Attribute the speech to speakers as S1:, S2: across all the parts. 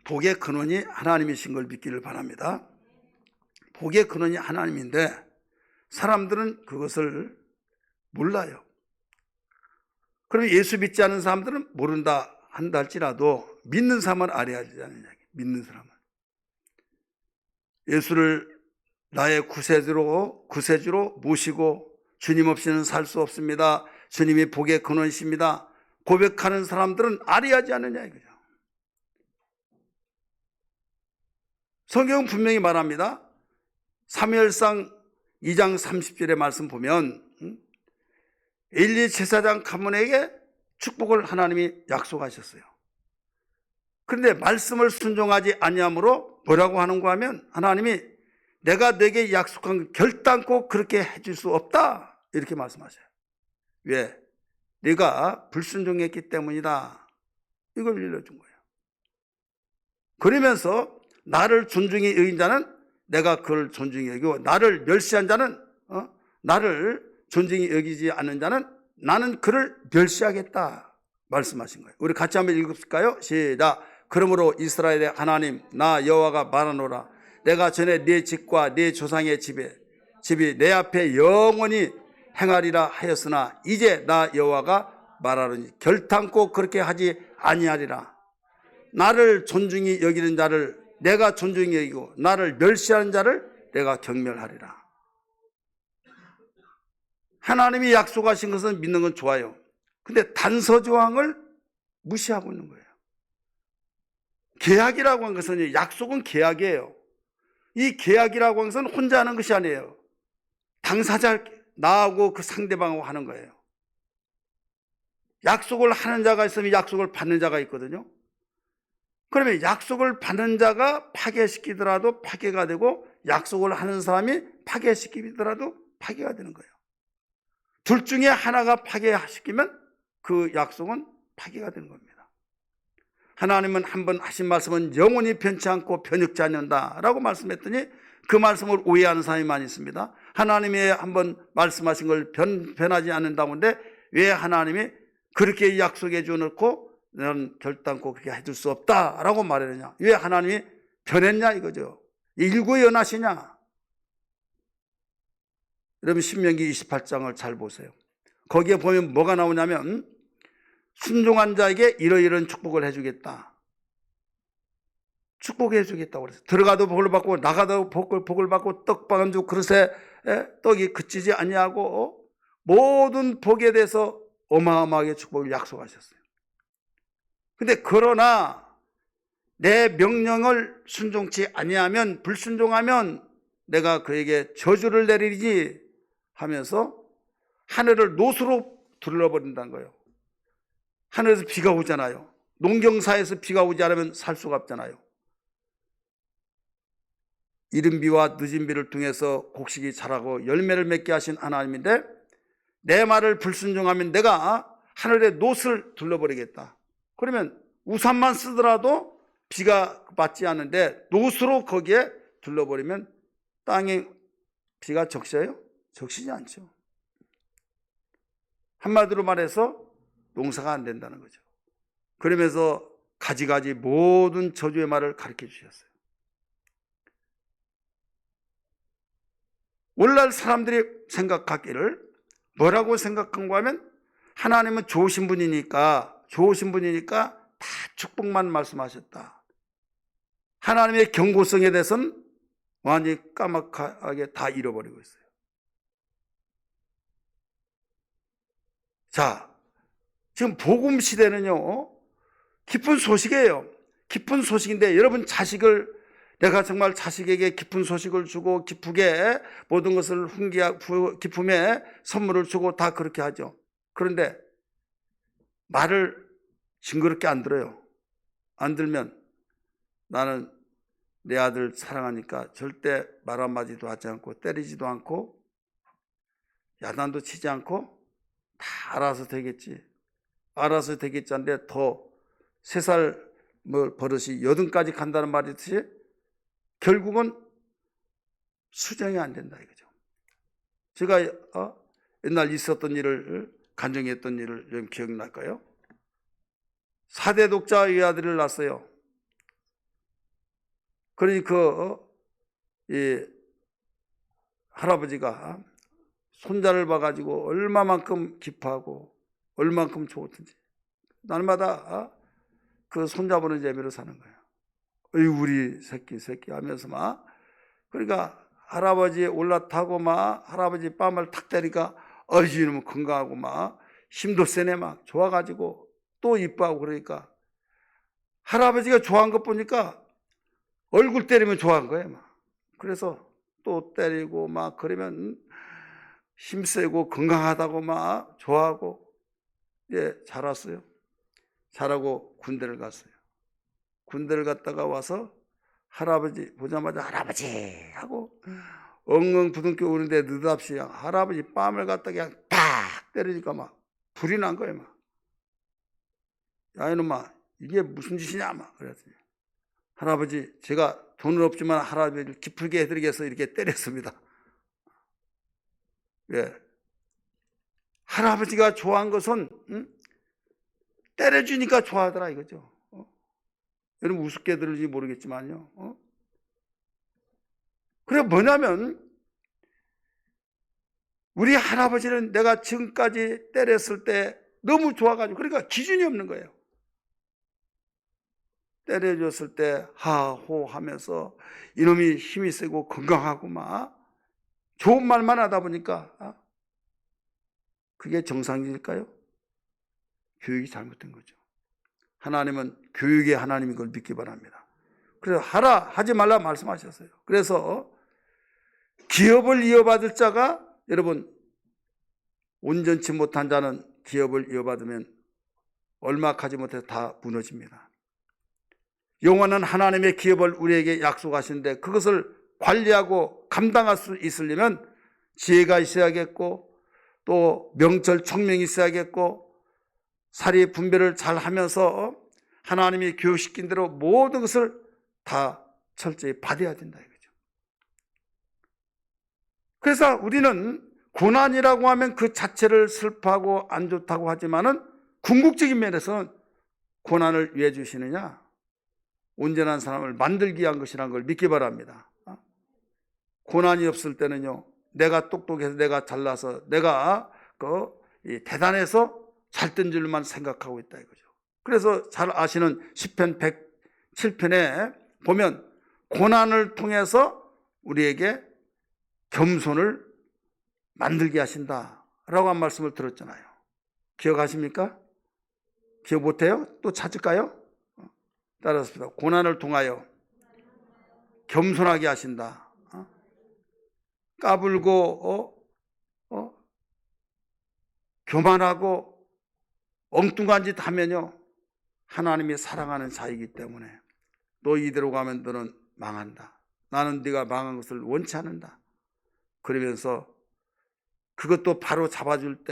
S1: 복의 근원이 하나님이신 걸 믿기를 바랍니다. 복의 근원이 하나님인데 사람들은 그것을 몰라요. 그럼 예수 믿지 않는 사람들은 모른다 한다 할지라도 믿는 사람은 알아야 되는 이야기. 믿는 사람은 예수를 나의 구세주로 모시고 주님 없이는 살 수 없습니다. 주님이 복의 근원이십니다. 고백하는 사람들은 알아야지 않느냐 이거죠. 성경은 분명히 말합니다. 사무엘상 2장 30절의 말씀 보면 엘리 제사장 가문에게 축복을 하나님이 약속하셨어요. 그런데 말씀을 순종하지 아니함으로 뭐라고 하는가 하면 하나님이 내가 내게 약속한 결단코 그렇게 해줄 수 없다 이렇게 말씀하셔요. 왜? 네가 불순종했기 때문이다. 이걸 일러준 거예요. 그러면서 나를 존중히 여긴 자는 내가 그를 존중히 여기고 나를 멸시한 자는 나를 존중히 여기지 않는 자는 나는 그를 멸시하겠다 말씀하신 거예요. 우리 같이 한번 읽읍시까요? 시작. 그러므로 이스라엘의 하나님 나 여호와가 말하노라. 내가 전에 네 집과 네 조상의 집이 내 앞에 영원히 행하리라 하였으나 이제 나 여호와가 말하노니 결탄코 그렇게 하지 아니하리라. 나를 존중히 여기는 자를 내가 존중히 여기고 나를 멸시하는 자를 내가 경멸하리라. 하나님이 약속하신 것은 믿는 건 좋아요. 근데 단서조항을 무시하고 있는 거예요. 계약이라고 하는 것은 약속은 계약이에요. 이 계약이라고 하는 것은 혼자 하는 것이 아니에요. 당사자 나하고 그 상대방하고 하는 거예요. 약속을 하는 자가 있으면 약속을 받는 자가 있거든요. 그러면 약속을 받는 자가 파괴시키더라도 파괴가 되고 약속을 하는 사람이 파괴시키더라도 파괴가 되는 거예요. 둘 중에 하나가 파괴시키면 그 약속은 파괴가 되는 겁니다. 하나님은 한번 하신 말씀은 영원히 변치 않고 변혁지 않는다라고 말씀했더니 그 말씀을 오해하는 사람이 많이 있습니다. 하나님이 한번 말씀하신 걸 변하지 않는다는데 왜 하나님이 그렇게 약속해 주놓고 너는 결단코 그렇게 해줄 수 없다라고 말하느냐? 왜 하나님이 변했냐 이거죠. 일구연하시냐? 여러분 신명기 28장을 잘 보세요. 거기에 보면 뭐가 나오냐면 순종한 자에게 이러이러한 축복을 해주겠다. 축복해 주겠다고 그랬어요. 들어가도 복을 받고 나가도 복을 받고 떡반죽 그릇에 떡이 그치지 아니하고 모든 복에 대해서 어마어마하게 축복을 약속하셨어요. 근데 그러나 내 명령을 순종치 아니하면 불순종하면 내가 그에게 저주를 내리지 하면서 하늘을 노수로 둘러버린다는 거예요. 하늘에서 비가 오잖아요. 농경사에서 비가 오지 않으면 살 수가 없잖아요. 이른 비와 늦은 비를 통해서 곡식이 자라고 열매를 맺게 하신 하나님인데 내 말을 불순종하면 내가 하늘에 노수를 둘러버리겠다. 그러면 우산만 쓰더라도 비가 맞지 않는데 노수로 거기에 둘러버리면 땅에 비가 적셔요? 적시지 않죠. 한마디로 말해서 농사가 안 된다는 거죠. 그러면서 가지가지 모든 저주의 말을 가르쳐 주셨어요. 오늘날 사람들이 생각하기를 뭐라고 생각한가 하면 하나님은 좋으신 분이니까 다 축복만 말씀하셨다. 하나님의 경고성에 대해서는 완전히 까맣게 다 잃어버리고 있어요. 자, 지금 복음 시대는요 기쁜 소식이에요. 기쁜 소식인데 여러분 내가 정말 자식에게 기쁜 소식을 주고 기쁘게 모든 것을 기쁨에 선물을 주고 다 그렇게 하죠. 그런데 말을 징그럽게 안 들어요. 안 들면 나는 내 아들 사랑하니까 절대 말 한마디도 하지 않고 때리지도 않고 야단도 치지 않고 다 알아서 되겠지 하는데 더 3살 버릇이 80까지 간다는 말이 있듯이 결국은 수정이 안 된다 이거죠. 제가 옛날 있었던 일을 간증했던 일을 좀 기억날까요? 4대 독자의 아들을 낳았어요. 그러니 이 할아버지가 손자를 봐가지고 얼마만큼 기뻐하고 얼마만큼 좋든지 날마다 그 손자 보는 재미로 사는 거예요. 어이 우리 새끼 하면서 막, 그러니까 할아버지 올라타고 막 할아버지 뺨을 탁 때리니까 어이 이놈은 건강하고 막 힘도 세네 막 좋아가지고 또 이뻐하고, 그러니까 할아버지가 좋아한 것 보니까 얼굴 때리면 좋아한 거예요 막. 그래서 또 때리고 막 그러면 힘세고 건강하다고 막 좋아하고, 이제 자랐어요. 자라고 군대를 갔어요. 군대를 갔다가 와서 할아버지 보자마자 할아버지 하고 엉엉 부둥켜 우는데 느닷없이 할아버지 뺨을 갖다 그냥 딱 때리니까 막 불이 난 거예요 막. 야 이놈아 이게 무슨 짓이냐 막. 그랬더니 할아버지 제가 돈은 없지만 할아버지를 기쁘게 해드리기 위해서 이렇게 때렸습니다. 예. 할아버지가 좋아한 것은 때려주니까 좋아하더라 이거죠. 여러분 우습게 들을지 모르겠지만요. 그래 뭐냐면 우리 할아버지는 내가 지금까지 때렸을 때 너무 좋아가지고, 그러니까 기준이 없는 거예요. 때려줬을 때 하호 하면서 이놈이 힘이 세고 건강하고 막 좋은 말만 하다 보니까 그게 정상일까요? 교육이 잘못된 거죠. 하나님은 교육의 하나님인 걸 믿기 바랍니다. 그래서 하지 말라 말씀하셨어요. 그래서 기업을 이어받을 자가, 여러분 온전치 못한 자는 기업을 이어받으면 얼마 가지 못해서 다 무너집니다. 영원한 하나님의 기업을 우리에게 약속하시는데 그것을 관리하고 감당할 수 있으려면 지혜가 있어야겠고 또 명철 총명이 있어야겠고 사리 분별을 잘 하면서 하나님이 교육시킨 대로 모든 것을 다 철저히 받아야 된다 이거죠. 그래서 우리는 고난이라고 하면 그 자체를 슬퍼하고 안 좋다고 하지만은 궁극적인 면에서는 고난을 왜 주시느냐? 온전한 사람을 만들기 위한 것이라는 걸 믿기 바랍니다. 고난이 없을 때는요, 내가 똑똑해서 내가 잘나서 내가 대단해서 잘 된 줄만 생각하고 있다 이거죠. 그래서 잘 아시는 시편 107편에 보면 고난을 통해서 우리에게 겸손을 만들게 하신다라고 한 말씀을 들었잖아요. 기억하십니까? 기억 못해요? 또 찾을까요? 따라서 고난을 통하여 겸손하게 하신다. 까불고 교만하고 엉뚱한 짓 하면요, 하나님이 사랑하는 자이기 때문에 너 이대로 가면 너는 망한다. 나는 네가 망한 것을 원치 않는다. 그러면서 그것도 바로 잡아줄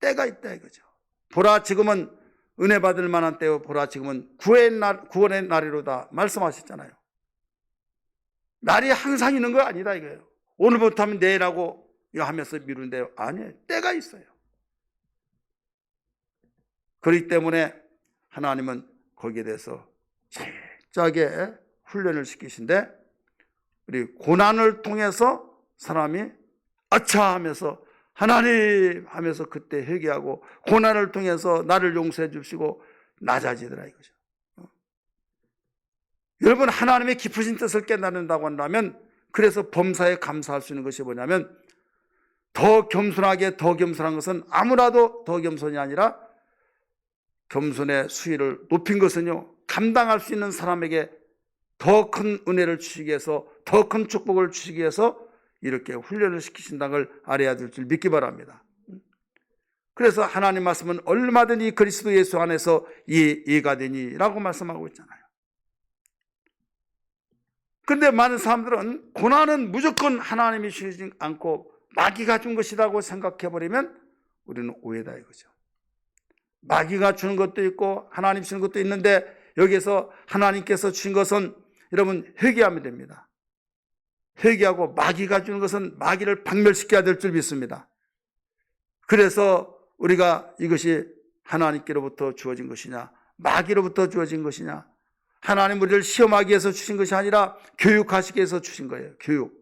S1: 때가 있다 이거죠. 보라 지금은 은혜 받을 만한 때요, 보라 지금은 구원의 날이로다 말씀하셨잖아요. 날이 항상 있는 거 아니다 이거예요. 오늘부터 하면 내일하고 하면서 미룬대요. 아니에요. 때가 있어요. 그렇기 때문에 하나님은 거기에 대해서 철저하게 훈련을 시키신데, 우리 고난을 통해서 사람이 아차 하면서 하나님 하면서 그때 회개하고 고난을 통해서 나를 용서해 주시고 낮아지더라 이거죠. 여러분 하나님의 깊으신 뜻을 깨닫는다고 한다면, 그래서 범사에 감사할 수 있는 것이 뭐냐면, 더 겸손한 것은 아무라도 더 겸손이 아니라 겸손의 수위를 높인 것은요, 감당할 수 있는 사람에게 더 큰 은혜를 주시기 위해서, 더 큰 축복을 주시기 위해서 이렇게 훈련을 시키신다는 걸 알아야 될 줄 믿기 바랍니다. 그래서 하나님 말씀은 얼마든지 그리스도 예수 안에서 이해가 되니라고 말씀하고 있잖아요. 그런데 많은 사람들은 고난은 무조건 하나님이 주시지 않고 마귀가 준 것이라고 생각해버리면 우리는 오해다 이거죠. 마귀가 주는 것도 있고 하나님 주는 것도 있는데, 여기에서 하나님께서 주신 것은 여러분 회개하면 됩니다. 회개하고 마귀가 주는 것은 마귀를 박멸시켜야 될 줄 믿습니다. 그래서 우리가 이것이 하나님께로부터 주어진 것이냐 마귀로부터 주어진 것이냐, 하나님 우리를 시험하기 위해서 주신 것이 아니라 교육하시기 위해서 주신 거예요. 교육.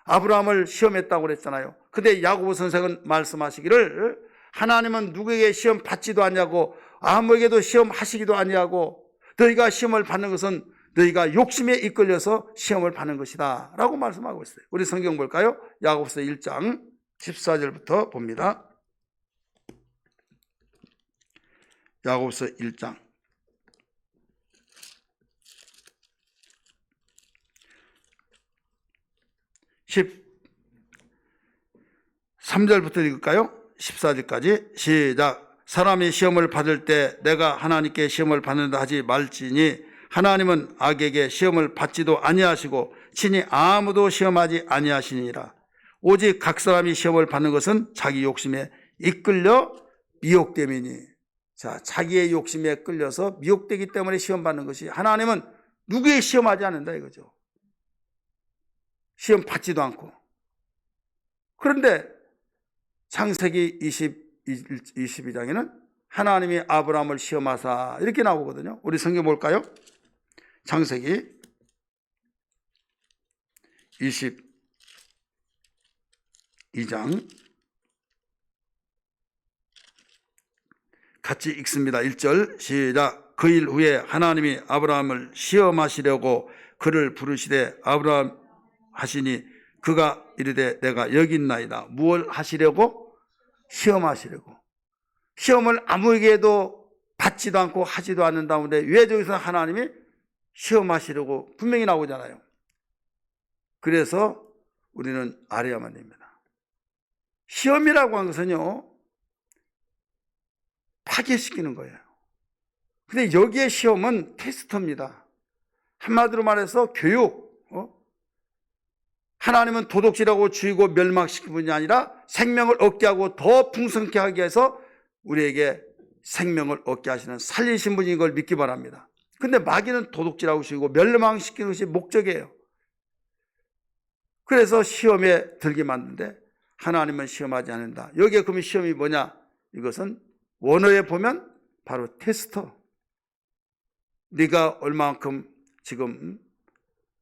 S1: 아브라함을 시험했다고 그랬잖아요. 근데 야고보 선생은 말씀하시기를 하나님은 누구에게 시험 받지도 않냐고 아무에게도 시험하시기도 아니하고 너희가 시험을 받는 것은 너희가 욕심에 이끌려서 시험을 받는 것이다 라고 말씀하고 있어요. 우리 성경 볼까요? 야고보서 1장 14절부터 봅니다. 야고보서 1장 13절부터 읽을까요? 14절까지 시작. 사람이 시험을 받을 때 내가 하나님께 시험을 받는다 하지 말지니 하나님은 악에게 시험을 받지도 아니하시고 친히 아무도 시험하지 아니하시니라. 오직 각 사람이 시험을 받는 것은 자기 욕심에 이끌려 미혹됨이니. 자, 자기의 욕심에 끌려서 미혹되기 때문에 시험 받는 것이, 하나님은 누구의 시험하지 않는다 이거죠. 시험 받지도 않고. 그런데 창세기 22장에는 하나님이 아브라함을 시험하사 이렇게 나오거든요. 우리 성경 볼까요? 창세기 22장 같이 읽습니다. 1절 시작. 그 일 후에 하나님이 아브라함을 시험하시려고 그를 부르시되 아브라함 하시니 그가 이르되 내가 여기 있나이다. 무엇을 하시려고? 시험하시려고. 시험을 아무에게도 받지도 않고 하지도 않는다는데 왜 저기서 하나님이 시험하시려고 분명히 나오잖아요. 그래서 우리는 알아야만 됩니다. 시험이라고 하는 것은요, 파괴시키는 거예요. 근데 여기에 시험은 테스트입니다. 한마디로 말해서 교육. 하나님은 도둑질하고 죽이고 멸망시키는 분이 아니라 생명을 얻게 하고 더 풍성케 하기 위해서 우리에게 생명을 얻게 하시는 살리신 분인 걸 믿기 바랍니다. 근데 마귀는 도둑질하고 죽이고 멸망시키는 것이 목적이에요. 그래서 시험에 들게 만드는데 하나님은 시험하지 않는다. 여기에 그러면 시험이 뭐냐? 이것은 원어에 보면 바로 테스터. 네가 얼마만큼 지금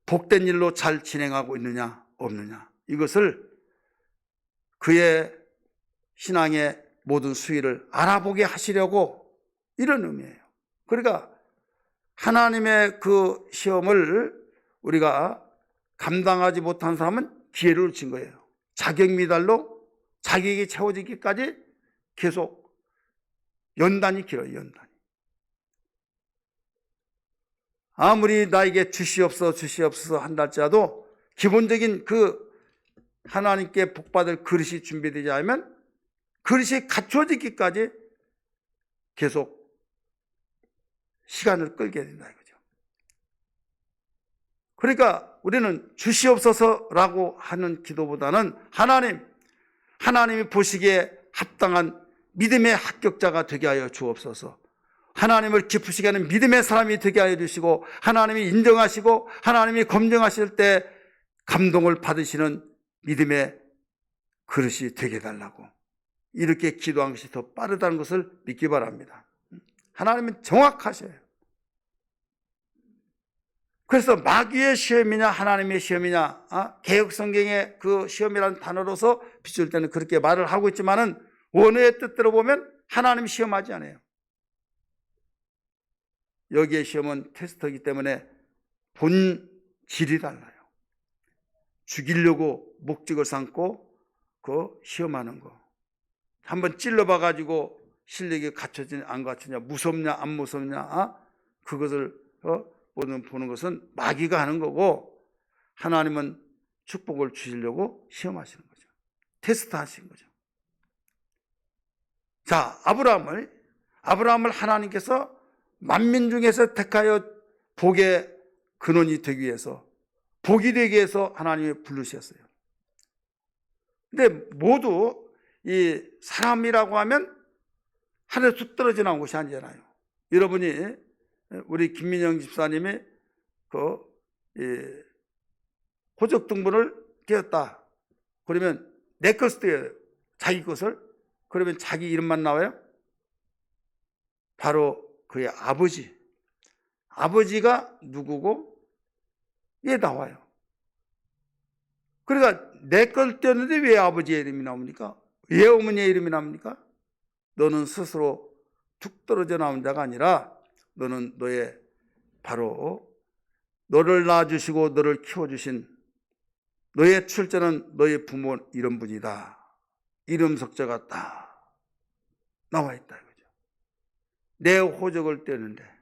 S1: 복된 일로 잘 진행하고 있느냐 없느냐, 이것을 그의 신앙의 모든 수위를 알아보게 하시려고, 이런 의미예요. 그러니까 하나님의 그 시험을 우리가 감당하지 못한 사람은 기회를 준 거예요. 자격 미달로 자격이 채워지기까지 계속 연단이 길어요. 연단이. 아무리 나에게 주시옵소서 한다 할지라도 기본적인 그 하나님께 복받을 그릇이 준비되지 않으면 그릇이 갖춰지기까지 계속 시간을 끌게 된다 이거죠. 그러니까 우리는 주시옵소서라고 하는 기도보다는 하나님이 보시기에 합당한 믿음의 합격자가 되게 하여 주옵소서. 하나님을 기쁘시게 하는 믿음의 사람이 되게 하여 주시고, 하나님이 인정하시고 하나님이 검증하실 때 감동을 받으시는 믿음의 그릇이 되게 해달라고, 이렇게 기도한 것이 더 빠르다는 것을 믿기 바랍니다. 하나님은 정확하셔요. 그래서 마귀의 시험이냐 하나님의 시험이냐, 개혁성경의 그 시험이라는 단어로서 비출 때는 그렇게 말을 하고 있지만은 원어의 뜻대로 보면 하나님 시험하지 않아요. 여기에 시험은 테스트이기 때문에 본질이 달라요. 죽이려고 목적을 삼고 그 시험하는 거. 한번 찔러봐 가지고 실력이 갖춰지냐 안 갖춰지냐, 무섭냐 안 무섭냐, 그것을 보는 것은 마귀가 하는 거고, 하나님은 축복을 주시려고 시험하시는 거죠. 테스트 하시는 거죠. 자, 아브라함을 하나님께서 만민 중에서 택하여 복의 근원이 되기 위해서, 복이 되기 위해서 하나님이 부르셨어요. 근데 모두 이 사람이라고 하면 하늘에 툭 떨어져 나온 것이 아니잖아요. 여러분이 우리 김민영 집사님이 호적등본을 떼었다. 그러면 내 것을 떼어요. 자기 것을. 그러면 자기 이름만 나와요? 바로 그의 아버지가 누구고? 예, 나와요. 그러니까 내 걸 떼었는데 왜 아버지의 이름이 나옵니까? 왜 어머니의 이름이 나옵니까? 너는 스스로 툭 떨어져 나온 자가 아니라 너는 너의 바로 너를 낳아주시고 너를 키워주신 너의 출자는 너의 부모 이런 분이다. 이름 석자가 딱 나와 있다 이거죠. 내 호적을 떼는데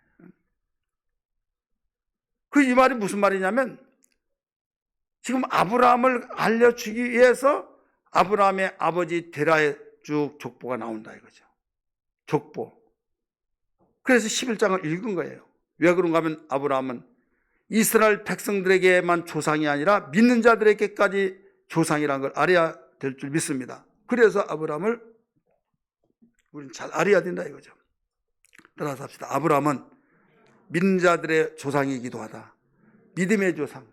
S1: 그 이 말이 무슨 말이냐면 지금 아브라함을 알려주기 위해서 아브라함의 아버지 데라의 쭉 족보가 나온다 이거죠. 족보. 그래서 11장을 읽은 거예요. 왜 그런가 하면 아브라함은 이스라엘 백성들에게만 조상이 아니라 믿는 자들에게까지 조상이라는 걸 알아야 될 줄 믿습니다. 그래서 아브라함을 우리는 잘 알아야 된다 이거죠. 따라서 합시다. 아브라함은 믿는 자들의 조상이기도 하다. 믿음의 조상.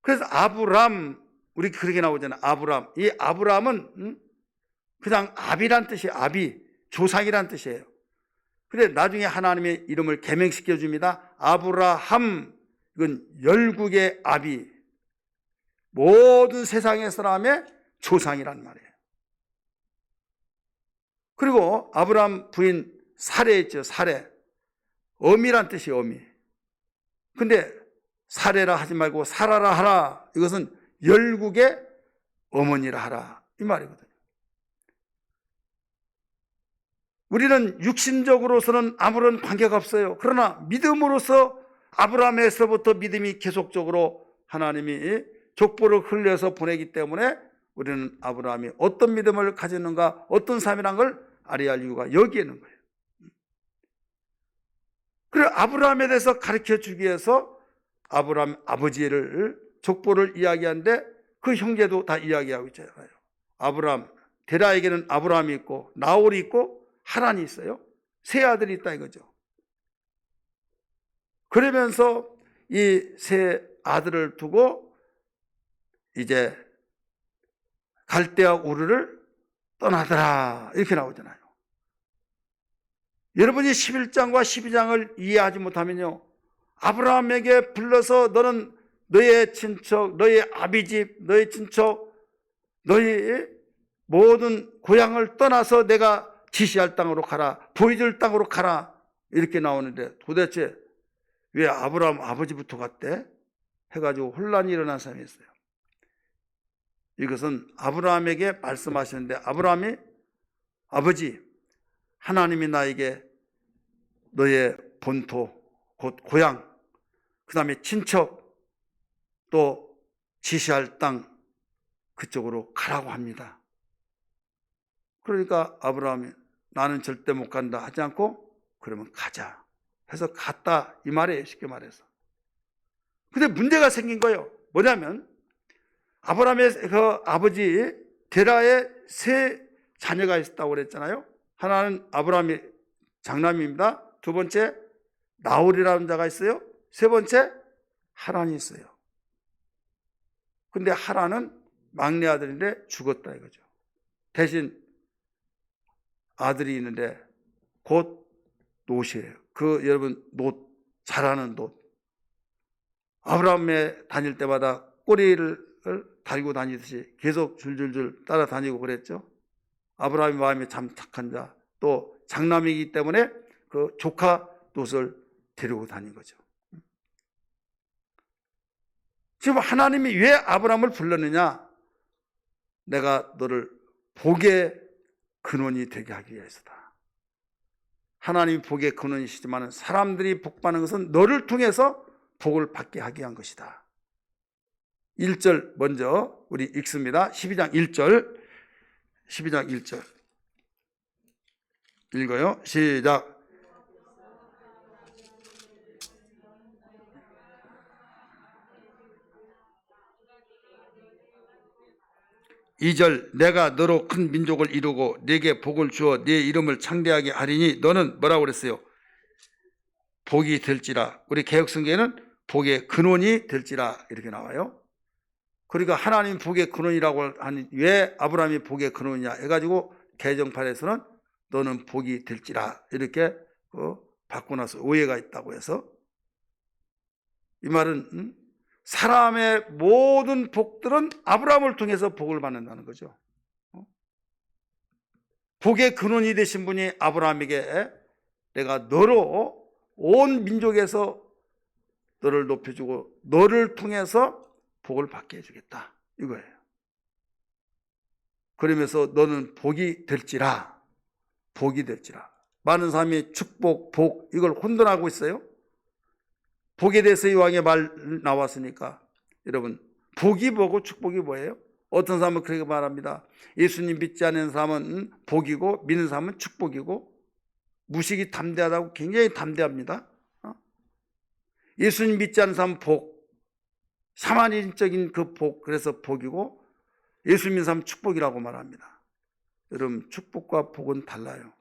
S1: 그래서 아브람, 우리 그렇게 나오잖아요. 아브람. 이 아브람은 그냥 아비란 뜻이에요. 아비, 조상이란 뜻이에요. 근데 나중에 하나님의 이름을 개명시켜 줍니다. 아브라함, 이건 열국의 아비, 모든 세상의 사람의 조상이란 말이에요. 그리고 아브라함 부인 사레 있죠. 사레. 어미란 뜻이에요. 어미. 근데 사레라 하지 말고 사라라 하라. 이것은 열국의 어머니라 하라. 이 말이거든요. 우리는 육신적으로서는 아무런 관계가 없어요. 그러나 믿음으로서 아브라함에서부터 믿음이 계속적으로 하나님이 족보를 흘려서 보내기 때문에 우리는 아브라함이 어떤 믿음을 가졌는가, 어떤 삶이란 걸 알아야 할 이유가 여기에 있는 거예요. 그래 아브라함에 대해서 가르쳐 주기 위해서 아브라함 아버지를 족보를 이야기하는데 그 형제도 다 이야기하고 있잖아요. 아브라함, 데라에게는 아브라함이 있고 나홀이 있고 하란이 있어요. 세 아들이 있다 이거죠. 그러면서 이 세 아들을 두고 이제 갈대아 우르를 떠나더라 이렇게 나오잖아요. 여러분이 11장과 12장을 이해하지 못하면요, 아브라함에게 불러서 너는 너의 친척, 너의 아비집, 너의 친척, 너의 모든 고향을 떠나서 내가 지시할 땅으로 가라, 보여줄 땅으로 가라 이렇게 나오는데 도대체 왜 아브라함 아버지부터 갔대? 해가지고 혼란이 일어난 사람이 있어요. 이것은 아브라함에게 말씀하시는데 아브라함이 아버지 하나님이 나에게 너의 본토 곧 고향 그 다음에 친척 또 지시할 땅 그쪽으로 가라고 합니다. 그러니까 아브라함이 나는 절대 못 간다 하지 않고 그러면 가자 해서 갔다 이 말이에요. 쉽게 말해서. 근데 문제가 생긴 거예요. 뭐냐면 아브라함의 그 아버지 데라의 세 자녀가 있었다고 그랬잖아요. 하나는 아브라함이 장남입니다. 두 번째 나홀이라는 자가 있어요. 세 번째 하란이 있어요. 근데 하란은 막내 아들인데 죽었다 이거죠. 대신 아들이 있는데 곧 롯이에요. 그 여러분 롯 잘하는 롯. 아브라함에 다닐 때마다 꼬리를 달고 다니듯이 계속 줄줄줄 따라다니고 그랬죠. 아브라함의 마음이 참 착한 자, 또 장남이기 때문에 그 조카 롯을 데리고 다닌 거죠. 지금 하나님이 왜 아브라함을 불렀느냐? 내가 너를 복의 근원이 되게 하기 위해서다. 하나님이 복의 근원이시지만 사람들이 복받는 것은 너를 통해서 복을 받게 하기 위한 것이다. 1절 먼저 우리 읽습니다. 12장 1절. 12장 1절. 읽어요. 시작. (2절) 내가 너로 큰 민족을 이루고 네게 복을 주어 네 이름을 창대하게 하리니 너는 뭐라고 그랬어요? 복이 될지라. 우리 개역성경에는 복의 근원이 될지라 이렇게 나와요. 그러니까 하나님 복의 근원이라고 하니 왜 아브라함이 복의 근원이냐 해가지고 개정판에서는 너는 복이 될지라 이렇게 받고 나서 오해가 있다고 해서. 이 말은 사람의 모든 복들은 아브라함을 통해서 복을 받는다는 거죠. 복의 근원이 되신 분이 아브라함에게 내가 너로 온 민족에서 너를 높여주고 너를 통해서 복을 받게 해주겠다, 이거예요. 그러면서 너는 복이 될지라. 많은 사람이 축복, 복 이걸 혼돈하고 있어요. 복에 대해서 이왕에 말 나왔으니까 여러분, 복이 뭐고 축복이 뭐예요? 어떤 사람은 그렇게 말합니다. 예수님 믿지 않는 사람은 복이고 믿는 사람은 축복이고, 무식이 담대하다고 굉장히 담대합니다. 예수님 믿지 않는 사람은 복, 샤머니즘적인 그 복, 그래서 복이고, 예수 믿는 사람은 축복이라고 말합니다. 여러분, 축복과 복은 달라요.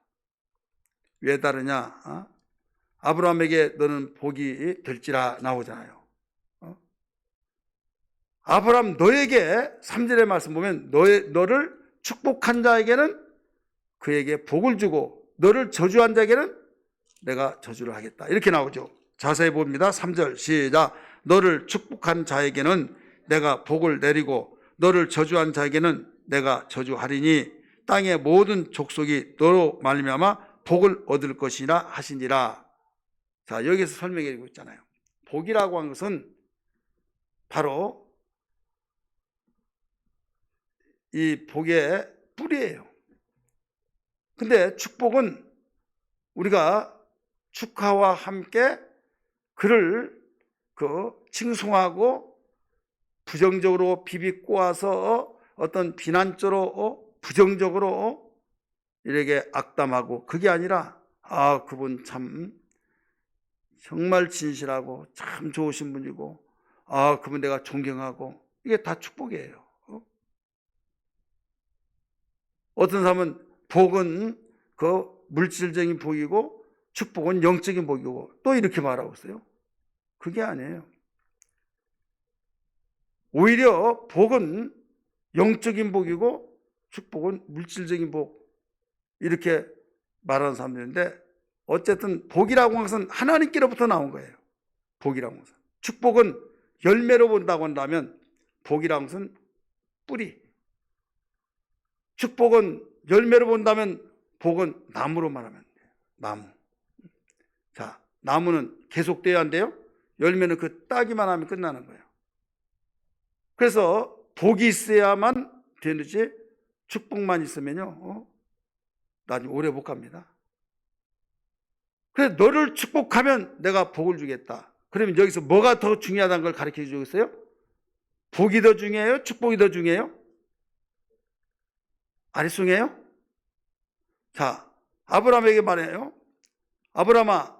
S1: 왜 다르냐? 아브라함에게 너는 복이 될지라 나오잖아요. 아브라함 너에게 3절의 말씀 보면 너를 축복한 자에게는 그에게 복을 주고 너를 저주한 자에게는 내가 저주를 하겠다, 이렇게 나오죠. 자세히 봅니다. 3절 시작. 너를 축복한 자에게는 내가 복을 내리고 너를 저주한 자에게는 내가 저주하리니 땅의 모든 족속이 너로 말미암아 복을 얻을 것이라 하시니라. 자, 여기서 설명해 주고 있잖아요. 복이라고 하는 것은 바로 이 복의 뿌리예요. 근데 축복은 우리가 축하와 함께 그를 칭송하고 부정적으로 비비꼬아서 어떤 비난조로 부정적으로 이렇게 악담하고, 그게 아니라 그분 참 정말 진실하고 참 좋으신 분이고 그분 내가 존경하고, 이게 다 축복이에요. 어떤 사람은 복은 그 물질적인 복이고 축복은 영적인 복이고 또 이렇게 말하고 있어요. 그게 아니에요. 오히려 복은 영적인 복이고 축복은 물질적인 복, 이렇게 말하는 사람들인데, 어쨌든 복이라고 하는 것은 하나님께로부터 나온 거예요. 복이라고 하는 것은. 축복은 열매로 본다고 한다면 복이라고 하는 것은 뿌리, 축복은 열매로 본다면 복은 나무로 말하면 돼요. 나무. 자, 나무는 계속돼야 한대요. 열매는 그 따기만 하면 끝나는 거예요. 그래서 복이 있어야만 되는지 축복만 있으면요 나중에 오래 못 갑니다. 그래서 너를 축복하면 내가 복을 주겠다. 그러면 여기서 뭐가 더 중요하다는 걸 가르쳐 주고 있어요? 복이 더 중요해요? 축복이 더 중요해요? 아리송이에요? 자, 아브라함에게 말해요. 아브라함아,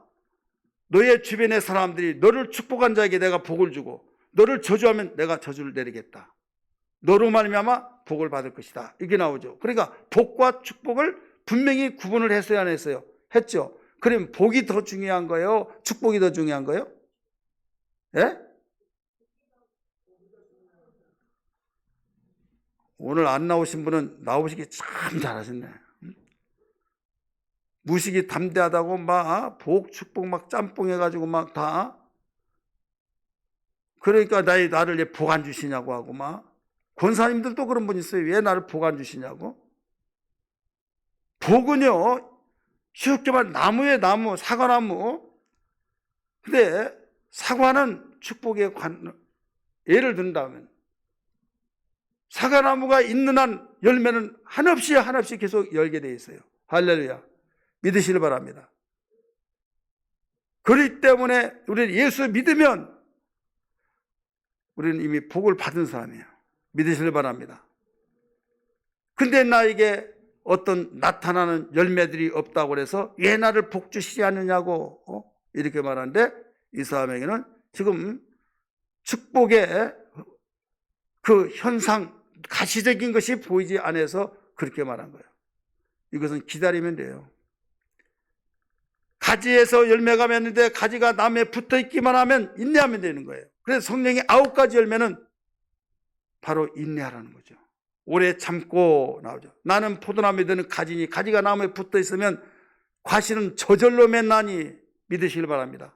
S1: 너의 주변의 사람들이 너를 축복한 자에게 내가 복을 주고 너를 저주하면 내가 저주를 내리겠다. 너로 말미암아 복을 받을 것이다. 이게 나오죠. 그러니까 복과 축복을 분명히 구분을 했어야 안 했어요? 했죠. 그럼 복이 더 중요한 거예요? 축복이 더 중요한 거예요? 예? 오늘 안 나오신 분은 나오시기 참 잘하셨네. 무식이 담대하다고 막 복, 축복 막 짬뽕 해가지고 막 다, 그러니까 나를 왜 복 안 주시냐고 하고 막, 권사님들도 그런 분 있어요. 왜 나를 복 안 주시냐고. 복은요 쉽게 말해 나무예요. 나무, 사과나무. 근데 사과는 축복에 예를 든다면 사과나무가 있는 한 열매는 한없이 계속 열게 돼 있어요. 할렐루야. 믿으시길 바랍니다. 그렇기 때문에 우리는 예수 믿으면 우리는 이미 복을 받은 사람이에요. 믿으시길 바랍니다. 근데 나에게 어떤 나타나는 열매들이 없다고 해서 왜 나를 복 주시지 않느냐고 이렇게 말하는데, 이 사람에게는 지금 축복의 그 현상, 가시적인 것이 보이지 않아서 그렇게 말한 거예요. 이것은 기다리면 돼요. 가지에서 열매가 맺는데 가지가 나무에 붙어 있기만 하면 인내하면 되는 거예요. 그래서 성령의 9가지 열매는 바로 인내하라는 거죠. 오래 참고 나오죠. 나는 포도나무에 드는 가지니 가지가 나무에 붙어 있으면 과실은 저절로 맺나니 믿으시길 바랍니다.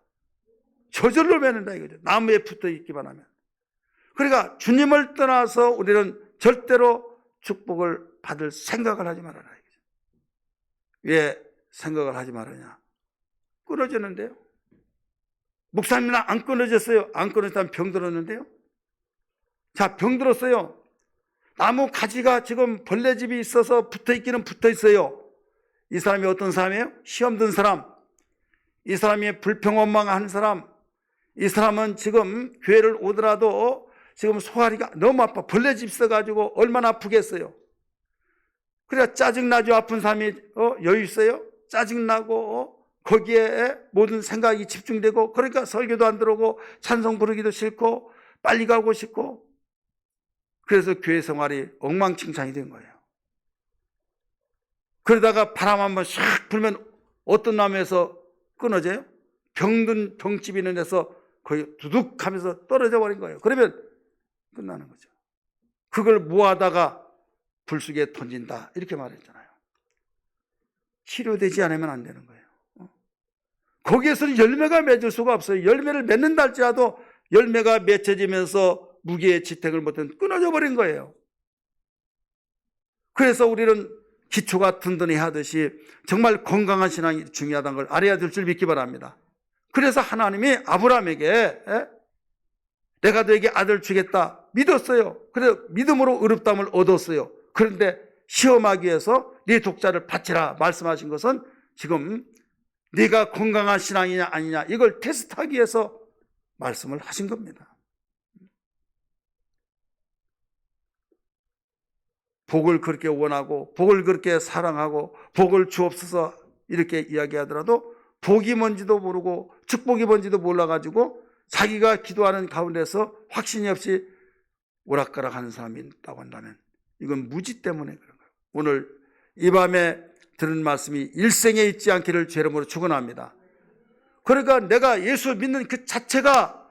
S1: 저절로 맺는다 이거죠. 나무에 붙어 있기만 하면. 그러니까 주님을 떠나서 우리는 절대로 축복을 받을 생각을 하지 말아라 이거죠. 왜 생각을 하지 말느냐? 끊어졌는데요. 목사님 나 안 끊어졌어요. 안 끊어졌다면 병들었는데요. 자, 병들었어요. 나무 가지가 지금 벌레집이 있어서 붙어 있기는 붙어 있어요. 이 사람이 어떤 사람이에요? 시험 든 사람. 이 사람이 불평원망한 사람. 이 사람은 지금 교회를 오더라도 지금 소화리가 너무 아파. 벌레집 있어가지고 얼마나 아프겠어요. 그래야 짜증나죠. 아픈 사람이 여유 있어요? 짜증나고 거기에 모든 생각이 집중되고, 그러니까 설교도 안 들어오고 찬송 부르기도 싫고 빨리 가고 싶고, 그래서 교회 생활이 엉망진창이 된 거예요. 그러다가 바람 한번 샥 불면 어떤 나무에서 끊어져요? 병든 병집 있는 데서 거의 두둑 하면서 떨어져 버린 거예요. 그러면 끝나는 거죠. 그걸 모아다가 불 속에 던진다 이렇게 말했잖아요. 치료되지 않으면 안 되는 거예요. 거기에서는 열매가 맺을 수가 없어요. 열매를 맺는다 할지라도 열매가 맺혀지면서 무기의 지택을 못한 끊어져 버린 거예요. 그래서 우리는 기초가 든든히 하듯이 정말 건강한 신앙이 중요하다는 걸 알아야 될 줄 믿기 바랍니다. 그래서 하나님이 아브라함에게 내가 너에게 아들 주겠다 믿었어요. 그래서 믿음으로 의롭다함을 얻었어요. 그런데 시험하기 위해서 네 독자를 바치라 말씀하신 것은 지금 네가 건강한 신앙이냐 아니냐 이걸 테스트하기 위해서 말씀을 하신 겁니다. 복을 그렇게 원하고 복을 그렇게 사랑하고 복을 주옵소서 이렇게 이야기하더라도 복이 뭔지도 모르고 축복이 뭔지도 몰라가지고 자기가 기도하는 가운데서 확신이 없이 오락가락하는 사람이 있다고 한다면 이건 무지 때문에 그런 거예요. 오늘 이 밤에 들은 말씀이 일생에 잊지 않기를 주 이름으로 축원합니다. 그러니까 내가 예수 믿는 그 자체가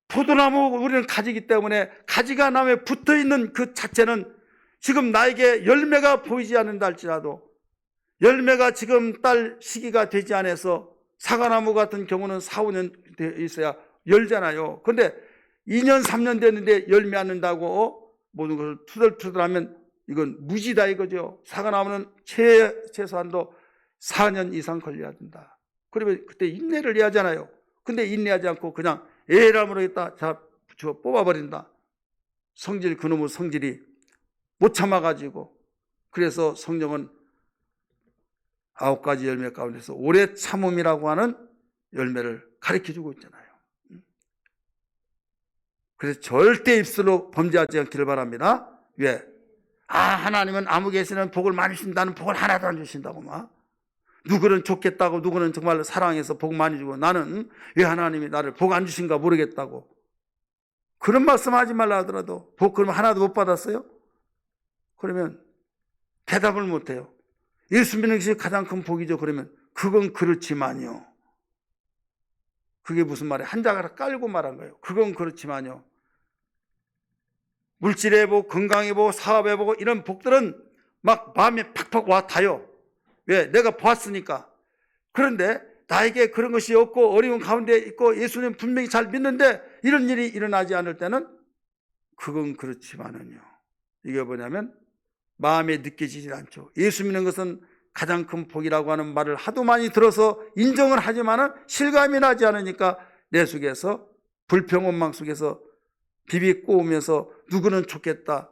S1: 포도나무 우리는 가지기 때문에 가지가 나무에 붙어있는 그 자체는 지금 나에게 열매가 보이지 않는다 할지라도 열매가 지금 딸 시기가 되지 않아서 사과나무 같은 경우는 4, 5년 있어야 열잖아요. 그런데 2년, 3년 됐는데 열매 안 난다고 모든 것을 투덜투덜하면 이건 무지다 이거죠. 사과나무는 최소한도 4년 이상 걸려야 된다. 그러면 그때 인내를 해야 하잖아요. 근데 인내하지 않고 그냥 에라 모르겠다. 자, 뽑아버린다. 성질, 그놈의 성질이 못 참아가지고. 그래서 성경은 9가지 열매 가운데서 오래 참음이라고 하는 열매를 가르쳐주고 있잖아요. 그래서 절대 입술로 범죄하지 않기를 바랍니다. 왜? 하나님은 아무개시는 복을 많이 주신다는 복을 하나도 안 주신다고 막. 누구는 좋겠다고 누구는 정말로 사랑해서 복 많이 주고 나는 왜 하나님이 나를 복 안 주신가 모르겠다고. 그런 말씀하지 말라 하더라도 복 그러면 하나도 못 받았어요? 그러면 대답을 못해요. 예수 믿는 것이 가장 큰 복이죠. 그러면 그건 그렇지만요. 그게 무슨 말이에요? 한 자가락 깔고 말한 거예요. 그건 그렇지만요. 물질에 보고 건강에 보고 사업에 보고 이런 복들은 막 마음에 팍팍 와 닿아요. 왜? 내가 보았으니까. 그런데 나에게 그런 것이 없고 어려운 가운데 있고 예수님 분명히 잘 믿는데 이런 일이 일어나지 않을 때는 그건 그렇지만은요. 이게 뭐냐면 마음에 느껴지지 않죠. 예수 믿는 것은 가장 큰 복이라고 하는 말을 하도 많이 들어서 인정을 하지만은 실감이 나지 않으니까 내 속에서 불평원망 속에서 비비 꼬우면서 누구는 좋겠다.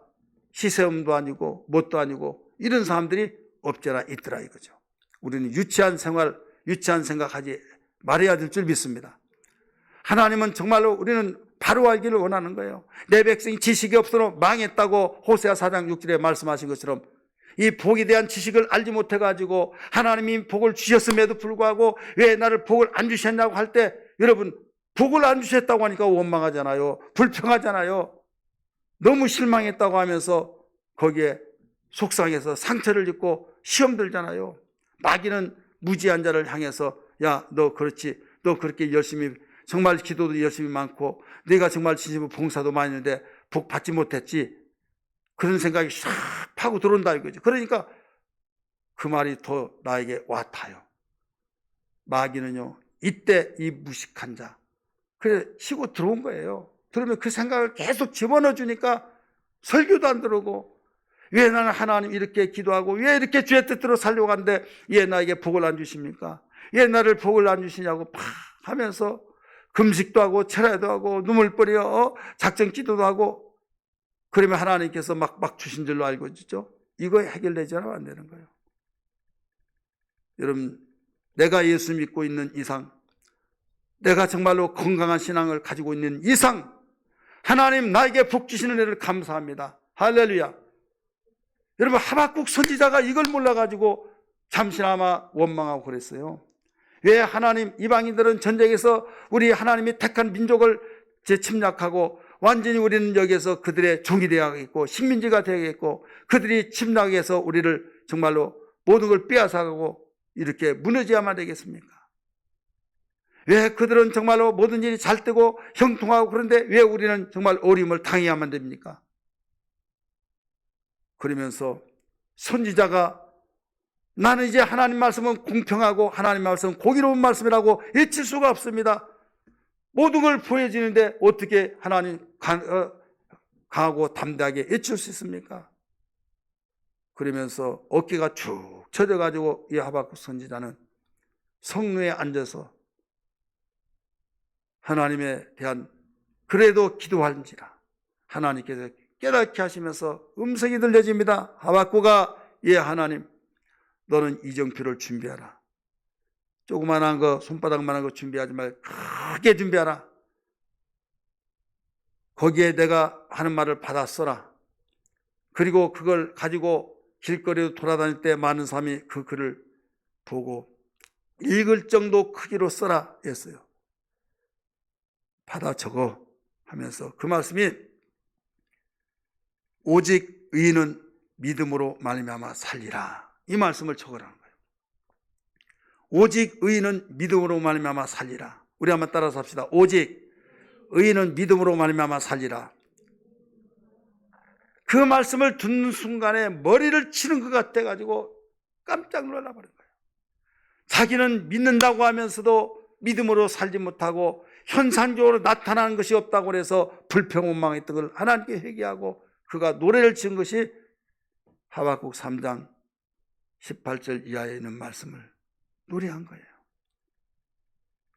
S1: 시세음도 아니고 뭣도 아니고 이런 사람들이 없잖아 있더라 이거죠. 우리는 유치한 생활, 유치한 생각하지 말아야 될 줄 믿습니다. 하나님은 정말로 우리는 바로 알기를 원하는 거예요. 내 백성이 지식이 없어도 망했다고 호세아 4장 6절에 말씀하신 것처럼 이 복에 대한 지식을 알지 못해가지고 하나님이 복을 주셨음에도 불구하고 왜 나를 복을 안 주셨냐고 할 때 여러분 복을 안 주셨다고 하니까 원망하잖아요. 불평하잖아요. 너무 실망했다고 하면서 거기에 속상해서 상처를 입고 시험 들잖아요. 마귀는 무지한 자를 향해서 야, 너 그렇지. 너 그렇게 열심히 정말 기도도 열심히 많고 네가 정말 진심으로 봉사도 많이 했는데 복 받지 못했지. 그런 생각이 샥 파고 들어온다 이거죠. 그러니까 그 말이 더 나에게 와 닿아요. 마귀는요 이때 이 무식한 자. 그래 쉬고 들어온 거예요. 그러면 그 생각을 계속 집어넣어 주니까 설교도 안 들어오고, 왜 나는 하나님 이렇게 기도하고 왜 이렇게 주의 뜻대로 살려고 하는데 왜 나에게 복을 안 주십니까? 왜 나를 복을 안 주시냐고 팍 하면서 금식도 하고 철야도 하고 눈물 뿌려 작정 기도도 하고, 그러면 하나님께서 막 주신 줄로 알고 있죠. 이거 해결되지 않으면 안 되는 거예요. 여러분, 내가 예수 믿고 있는 이상, 내가 정말로 건강한 신앙을 가지고 있는 이상, 하나님 나에게 복 주시는 애를 감사합니다. 할렐루야. 여러분, 하박국 선지자가 이걸 몰라가지고 잠시나마 원망하고 그랬어요. 왜 하나님, 이방인들은 전쟁에서 우리 하나님이 택한 민족을 침략하고 완전히 우리는 여기에서 그들의 종이 되어야겠고 식민지가 되어야겠고 그들이 침략해서 우리를 정말로 모든 걸 빼앗아가고 이렇게 무너져야만 되겠습니까? 왜 그들은 정말로 모든 일이 잘 되고 형통하고 그런데 왜 우리는 정말 어려움을 당해야만 됩니까? 그러면서 선지자가 나는 이제 하나님 말씀은 공평하고 하나님 말씀은 공의로운 말씀이라고 잊힐 수가 없습니다. 모든 걸 보여지는데 어떻게 하나님 강하고 담대하게 잊힐 수 있습니까? 그러면서 어깨가 축 처져가지고 이 하박국 선지자는 성루에 앉아서 하나님에 대한 그래도 기도할지라 하나님께서 깨닫게 하시면서 음성이 들려집니다. 하박국아, 예 하나님, 너는 이정표를 준비하라. 조그만한 거, 손바닥만한 거 준비하지 말고 크게 준비하라. 거기에 내가 하는 말을 받아 써라. 그리고 그걸 가지고 길거리로 돌아다닐 때 많은 사람이 그 글을 보고 읽을 정도 크기로 써라 했어요. 받아 적어 하면서 그 말씀이 오직 의인은 믿음으로 말미암아 살리라, 이 말씀을 적으라는 거예요. 오직 의인은 믿음으로 말미암아 살리라. 우리 한번 따라서 합시다. 오직 의인은 믿음으로 말미암아 살리라. 그 말씀을 듣는 순간에 머리를 치는 것 같아가지고 깜짝 놀라버린 거예요. 자기는 믿는다고 하면서도 믿음으로 살지 못하고 현상적으로 나타나는 것이 없다고 해서 불평원망했던 걸 하나님께 회개하고 그가 노래를 지은 것이 하박국 3장 18절 이하에 있는 말씀을 노래한 거예요.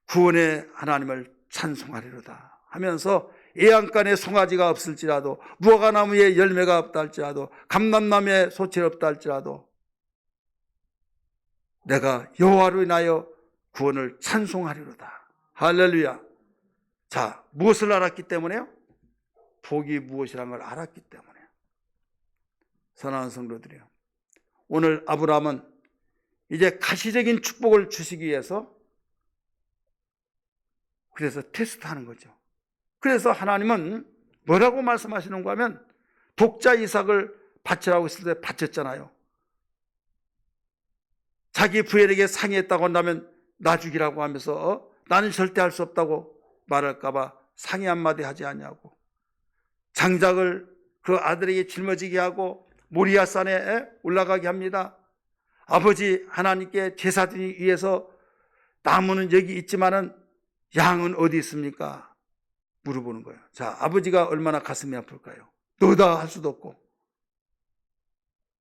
S1: 구원의 하나님을 찬송하리로다 하면서 애양간에 송아지가 없을지라도 무화과나무에 열매가 없다 할지라도 감람나무에 소철이 없다 할지라도 내가 여호와로 인하여 구원을 찬송하리로다. 할렐루야. 자, 무엇을 알았기 때문에요? 복이 무엇이라는 걸 알았기 때문에. 사랑하는 성도들이요, 오늘 아브라함은 이제 가시적인 축복을 주시기 위해서 그래서 테스트하는 거죠. 그래서 하나님은 뭐라고 말씀하시는가 하면 독자 이삭을 바치라고 했을 때 바쳤잖아요. 자기 부엘에게 상의했다고 한다면 나 죽이라고 하면서 나는 절대 할 수 없다고 말할까 봐 상의 한마디 하지 않냐고, 장작을 그 아들에게 짊어지게 하고 모리아산에 올라가게 합니다. 아버지 하나님께 제사 드리기 위해서 나무는 여기 있지만은 양은 어디 있습니까? 물어보는 거예요. 자, 아버지가 얼마나 가슴이 아플까요? 너다 할 수도 없고.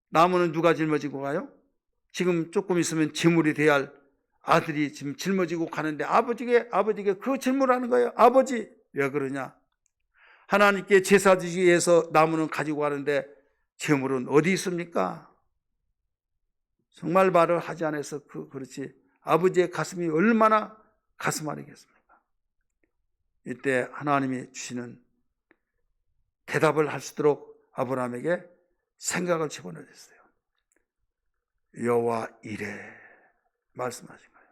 S1: 나무는 누가 짊어지고 가요? 지금 조금 있으면 제물이 돼야 할 아들이 지금 짊어지고 가는데 아버지게 그 질문하는 거예요. 아버지, 왜 그러냐? 하나님께 제사 드리기 위해서 나무는 가지고 가는데 제물은 어디 있습니까? 정말 말을 하지 않아서 그렇지 아버지의 가슴이 얼마나 가슴 아리겠습니까? 이때 하나님이 주시는 대답을 할 수 있도록 아브라함에게 생각을 집어넣으셨어요. 여호와 이래 말씀하신 거예요.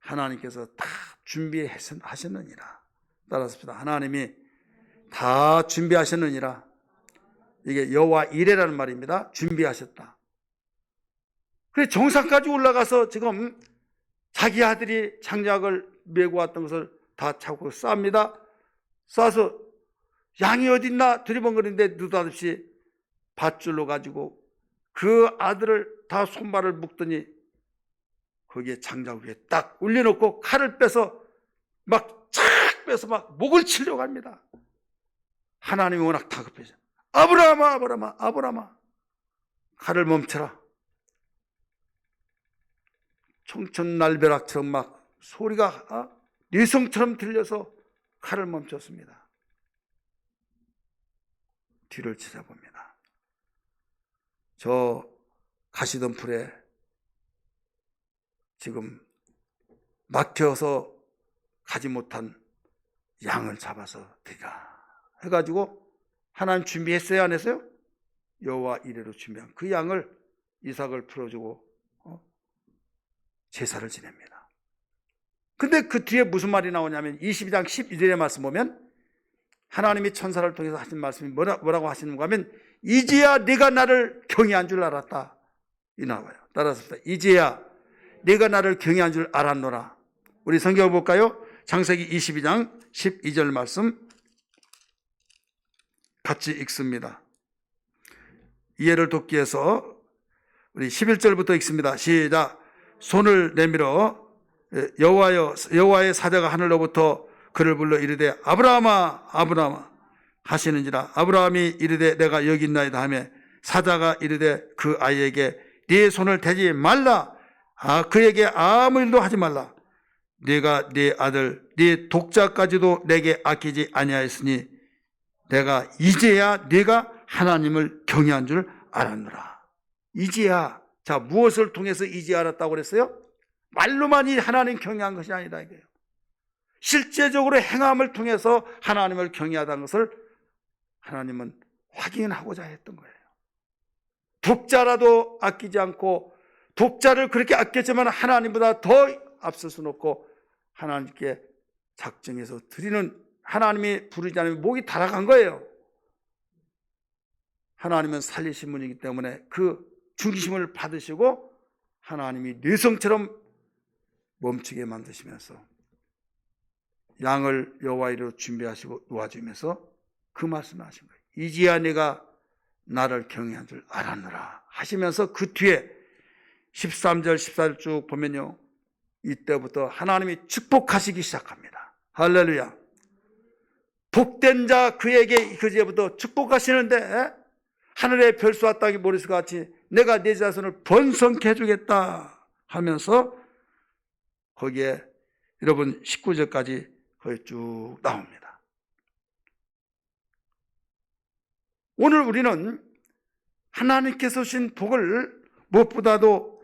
S1: 하나님께서 다 준비하셨느니라. 따라서 하나님이 다 준비하셨느니라. 이게 여호와 이래라는 말입니다. 준비하셨다. 그래서 정상까지 올라가서 지금 자기 아들이 장작을 메고 왔던 것을 다 잡고 쌉니다. 쏴서 양이 어딨나 두리번거리는데 느닷없이 밧줄로 가지고 그 아들을 다 손발을 묶더니 거기에 장작 위에 딱 올려놓고 칼을 빼서 막 착 빼서 막 목을 치려고 합니다. 하나님이 워낙 다급해져. 아브라함아, 아브라함아, 아브라함아, 칼을 멈춰라. 청천날벼락처럼 막 소리가 뇌성처럼 들려서 칼을 멈췄습니다. 뒤를 찾아봅니다. 저 가시던 풀에 지금 막혀서 가지 못한 양을 잡아서 드리라 해가지고 하나님 준비했어요, 안 했어요? 여호와 이레로 준비한 그 양을 이삭을 풀어주고 제사를 지냅니다. 근데 그 뒤에 무슨 말이 나오냐면 22장 12절의 말씀 보면 하나님이 천사를 통해서 하신 말씀이 뭐라고 하시는가 하면 이제야 네가 나를 경외한 줄 알았다 이 나와요. 따라서 이제야 네가 나를 경외한 줄 알았노라. 우리 성경을 볼까요? 창세기 22장 12절 말씀 같이 읽습니다. 이해를 돕기 위해서 우리 11절부터 읽습니다. 시작. 손을 내밀어 여호와의 사자가 하늘로부터 그를 불러 이르되 아브라함아, 아브라함아 하시는지라. 아브라함이 이르되 내가 여기 있나이다 하며 사자가 이르되 그 아이에게 네 손을 대지 말라. 그에게 아무 일도 하지 말라. 네가 네 아들 네 독자까지도 내게 아끼지 아니하였으니 내가 이제야 네가 하나님을 경외한 줄 알았노라. 이제야. 자, 무엇을 통해서 이제 알았다고 그랬어요? 말로만 이 하나님 경외한 것이 아니다 이거예요. 실제적으로 행함을 통해서 하나님을 경외하다는 것을 하나님은 확인하고자 했던 거예요. 독자라도 아끼지 않고 독자를 그렇게 아꼈지만 하나님보다 더 앞설 수는 없고 하나님께 작정해서 드리는, 하나님이 부르지 않으면 목이 달아간 거예요. 하나님은 살리신 분이기 때문에 그 중심을 받으시고 하나님이 뇌성처럼 멈추게 만드시면서 양을 여호와 이르러 준비하시고 놓아주면서 그 말씀을 하신 거예요. 이제야 내가 나를 경외한 줄 알았노라 하시면서 그 뒤에 13절 14절 쭉 보면요, 이때부터 하나님이 축복하시기 시작합니다. 할렐루야. 복된 자 그에게 그제부터 축복하시는데 하늘의 별수와 땅의 모래수와 같이 내가 내 자손을 번성케 해주겠다 하면서 거기에 여러분 19절까지 거기 쭉 나옵니다. 오늘 우리는 하나님께서 주신 복을 무엇보다도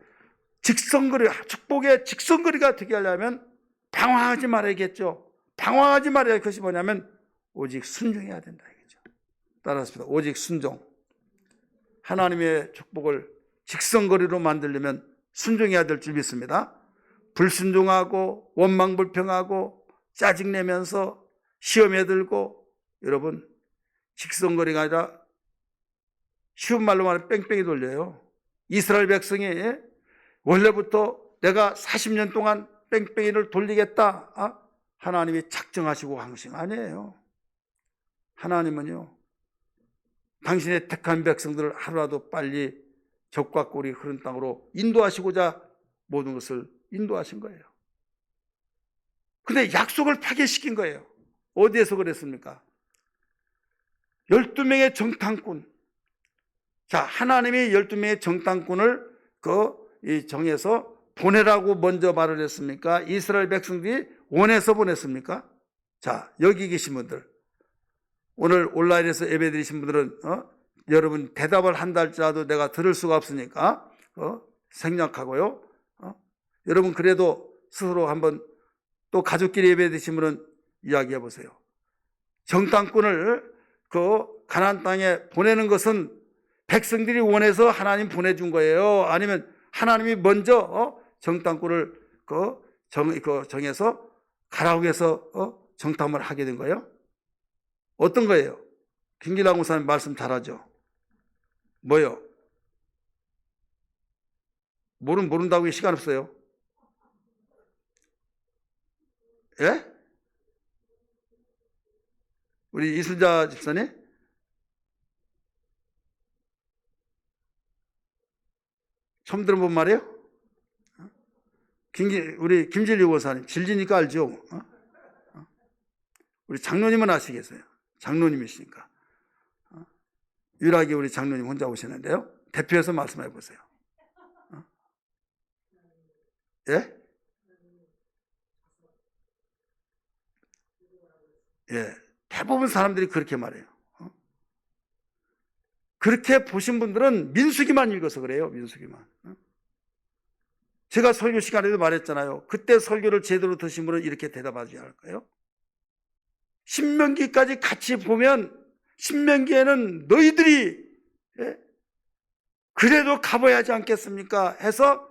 S1: 축복의 직선거리가 되게 하려면 방황하지 말아야겠죠. 방황하지 말아야 할 것이 뭐냐면 오직 순종해야 된다 이거죠. 따라서 오직 순종. 하나님의 축복을 직선거리로 만들려면 순종해야 될 줄 믿습니다. 불순종하고 원망불평하고 짜증내면서 시험에 들고, 여러분 직선거리가 아니라 쉬운 말로 말하면 뺑뺑이 돌려요. 이스라엘 백성이 원래부터 내가 40년 동안 뺑뺑이를 돌리겠다 하나님이 작정하시고 한 것이 아니에요. 하나님은요, 당신의 택한 백성들을 하루라도 빨리 적과 꿀이 흐른 땅으로 인도하시고자 모든 것을 인도하신 거예요. 근데 약속을 파괴시킨 거예요. 어디에서 그랬습니까? 12명의 정탐꾼. 자, 하나님이 12명의 정탐꾼을 정해서 보내라고 먼저 말을 했습니까? 이스라엘 백성들이 원해서 보냈습니까? 자, 여기 계신 분들, 오늘 온라인에서 예배드리신 분들은 여러분 대답을 한다 할지라도 내가 들을 수가 없으니까 생략하고요. 여러분 그래도 스스로 한번 또 가족끼리 예배드리신 분은 이야기해 보세요. 정탐꾼을 가나안 땅에 보내는 것은 백성들이 원해서 하나님 보내준 거예요? 아니면 하나님이 먼저 정탐꾼을 정해서 가라고 해서 정탐을 하게 된 거예요? 어떤 거예요? 김기랑 목사님 말씀 잘하죠? 뭐요? 모른다고 시간 없어요. 예? 우리 이순자 집사님? 처음 들어본 말이에요? 우리 김진리 고사님, 질리니까 알죠? 우리 장로님은 아시겠어요? 장로님이시니까. 유일하게 우리 장로님 혼자 오시는데요. 대표해서 말씀해 보세요. 예? 예. 대부분 사람들이 그렇게 말해요. 그렇게 보신 분들은 민수기만 읽어서 그래요. 민수기만. 제가 설교 시간에도 말했잖아요. 그때 설교를 제대로 드신 분은 이렇게 대답하지 않을까요? 신명기까지 같이 보면 신명기에는 너희들이 그래도 가봐야 하지 않겠습니까? 해서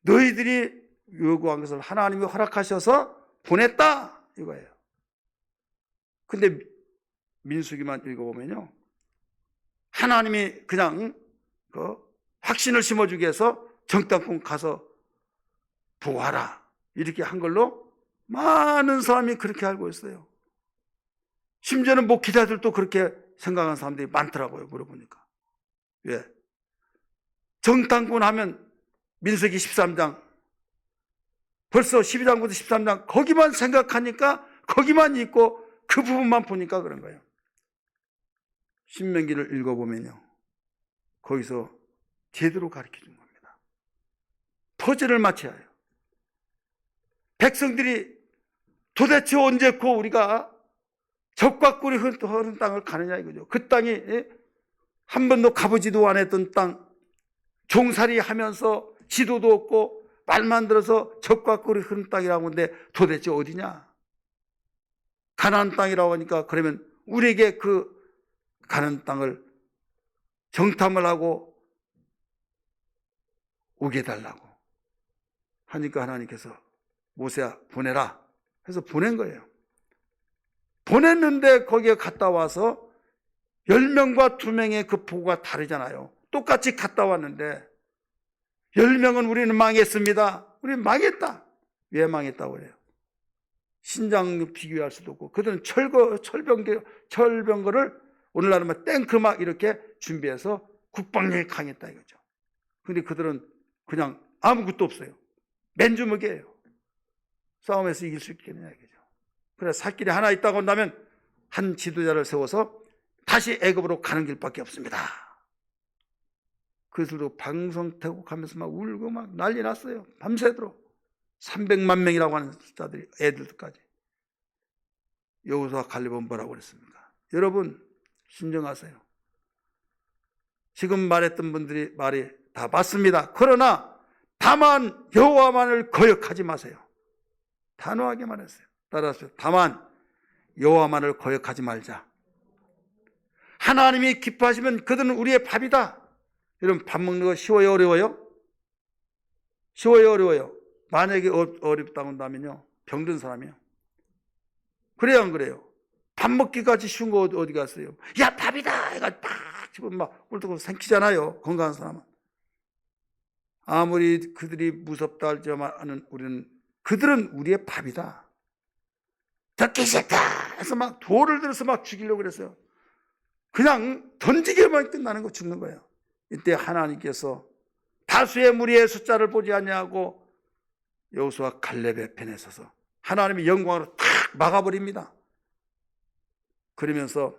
S1: 너희들이 요구한 것을 하나님이 허락하셔서 보냈다 이거예요. 근데 민수기만 읽어보면요, 하나님이 그냥 그 확신을 심어주기 위해서 정탐꾼 가서 보아라 이렇게 한 걸로 많은 사람이 그렇게 알고 있어요. 심지어는 목회자들도 그렇게 생각하는 사람들이 많더라고요. 물어보니까. 왜? 정탐꾼 하면 민수기 13장, 벌써 12장부터 13장 거기만 생각하니까 거기만 읽고 그 부분만 보니까 그런 거예요. 신명기를 읽어보면요, 거기서 제대로 가르쳐 준 겁니다. 퍼즐을 맞춰야 해요. 백성들이 도대체 언제고 우리가 적과 꿀이 흐르는 땅을 가느냐 이거죠. 그 땅이 한 번도 가보지도 않았던 땅, 종살이 하면서 지도도 없고 말만 들어서 적과 꿀이 흐르는 땅이라고 하는데 도대체 어디냐? 가나안 땅이라고 하니까 그러면 우리에게 그 가나안 땅을 정탐을 하고 오게 해달라고 하니까 하나님께서 모세야 보내라 해서 보낸 거예요. 보냈는데 거기에 갔다 와서 10명과 2명의 그 보고가 다르잖아요. 똑같이 갔다 왔는데 10명은 우리는 망했습니다. 우리는 망했다. 왜 망했다고 그래요? 신장 비교할 수도 없고 그들은 철병거를 오늘날은 막 탱크 막 이렇게 준비해서 국방력이 강했다 이거죠. 근데 그들은 그냥 아무것도 없어요. 맨주먹이에요. 싸움에서 이길 수 있겠느냐 이거죠. 그래서 살 길이 하나 있다고 한다면 한 지도자를 세워서 다시 애굽으로 가는 길밖에 없습니다. 그들도 방송태국하면서 막 울고 막 난리 났어요. 밤새도록 300만 명이라고 하는 숫자들이, 애들까지. 여호수아 갈렙은 뭐라고 그랬습니까? 여러분 신정하세요. 지금 말했던 분들이 말이 다 맞습니다. 그러나 다만 여호와만을 거역하지 마세요. 단호하게 말했어요. 따라서 다만 여호와만을 거역하지 말자. 하나님이 기뻐하시면 그들은 우리의 밥이다. 여러분 밥 먹는 거 쉬워요 어려워요? 쉬워요 어려워요? 만약에 어렵다고 한다면요, 병든 사람이요. 그래요 안 그래요? 밥 먹기까지 쉬운 거 어디 갔어요? 야 밥이다 해가지고 팍 집으면 막 꿀떡 생기잖아요. 건강한 사람은. 아무리 그들이 무섭다 할지만은 우리는, 그들은 우리의 밥이다. 듣기 싫다 해서 막 돌을 들어서 막 죽이려고 그랬어요. 그냥 던지기만 끝나는 거 죽는 거예요. 이때 하나님께서 다수의 무리의 숫자를 보지 아니하고 여호수아 갈렙의 편에 서서 하나님의 영광으로 탁 막아버립니다. 그러면서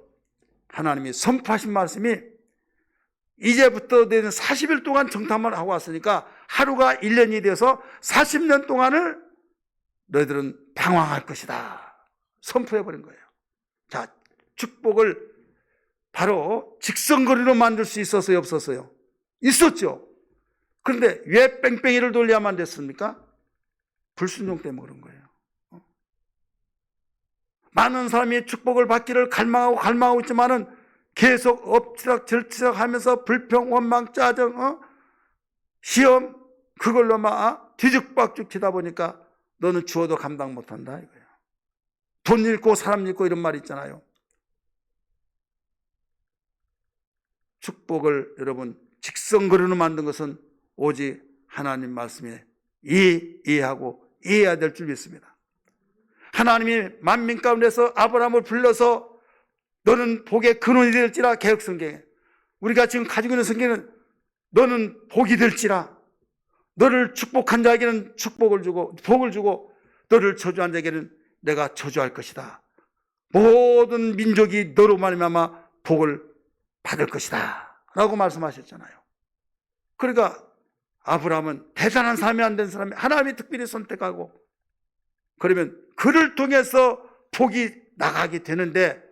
S1: 하나님이 선포하신 말씀이 이제부터 내는 40일 동안 정탐을 하고 왔으니까 하루가 1년이 돼서 40년 동안을 너희들은 방황할 것이다. 선포해버린 거예요. 자, 축복을 바로 직선거리로 만들 수 있었어요, 없었어요? 있었죠. 그런데 왜 뺑뺑이를 돌려야만 됐습니까? 불순종 때문에 그런 거예요. 많은 사람이 축복을 받기를 갈망하고 있지만은 계속 엎치락절치락 하면서 불평, 원망, 짜증, 시험, 그걸로 막 뒤죽박죽 치다 보니까 너는 주어도 감당 못한다 이거예요. 돈 잃고 사람 잃고 이런 말 있잖아요. 축복을 여러분 직선거리로 만든 것은 오직 하나님 말씀에 이해하고 이해해야 될 줄 믿습니다. 하나님이 만민 가운데서 아브라함을 불러서 너는 복의 근원이 될지라, 개혁성경에 우리가 지금 가지고 있는 성경은 너는 복이 될지라, 너를 축복한 자에게는 축복을 주고 복을 주고 너를 저주한 자에게는 내가 저주할 것이다. 모든 민족이 너로 말미암아 복을 받을 것이다 라고 말씀하셨잖아요. 그러니까 아브라함은 대단한 삶이 안 된 사람이 하나님이 특별히 선택하고 그러면 그를 통해서 복이 나가게 되는데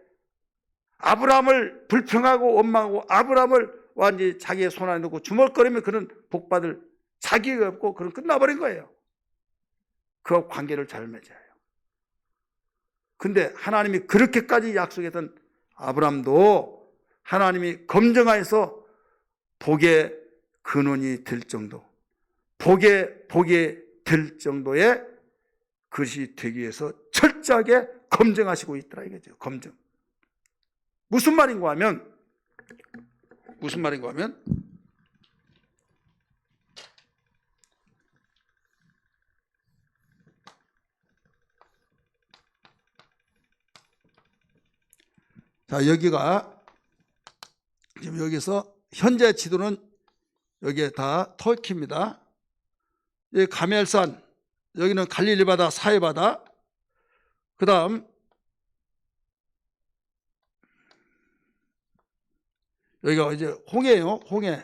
S1: 아브라함을 불평하고 원망하고 아브라함을 완전히 자기의 손 안에 넣고 주먹거리면 그는 복받을 자기가 없고 그는 끝나버린 거예요. 그 관계를 잘 맺어야 해요. 근데 하나님이 그렇게까지 약속했던 아브라함도 하나님이 검증하여서 복의 근원이 될 정도, 복이 될 정도의 것이 되기 위해서 철저하게 검증하시고 있더라 이거죠. 검증. 무슨 말인가 하면 자, 여기가 지금 여기서 현재 지도는 여기에 다 터키입니다. 여기 가멜산, 여기는 갈릴리 바다, 사해 바다. 그다음 여기가 이제 홍해예요, 홍해.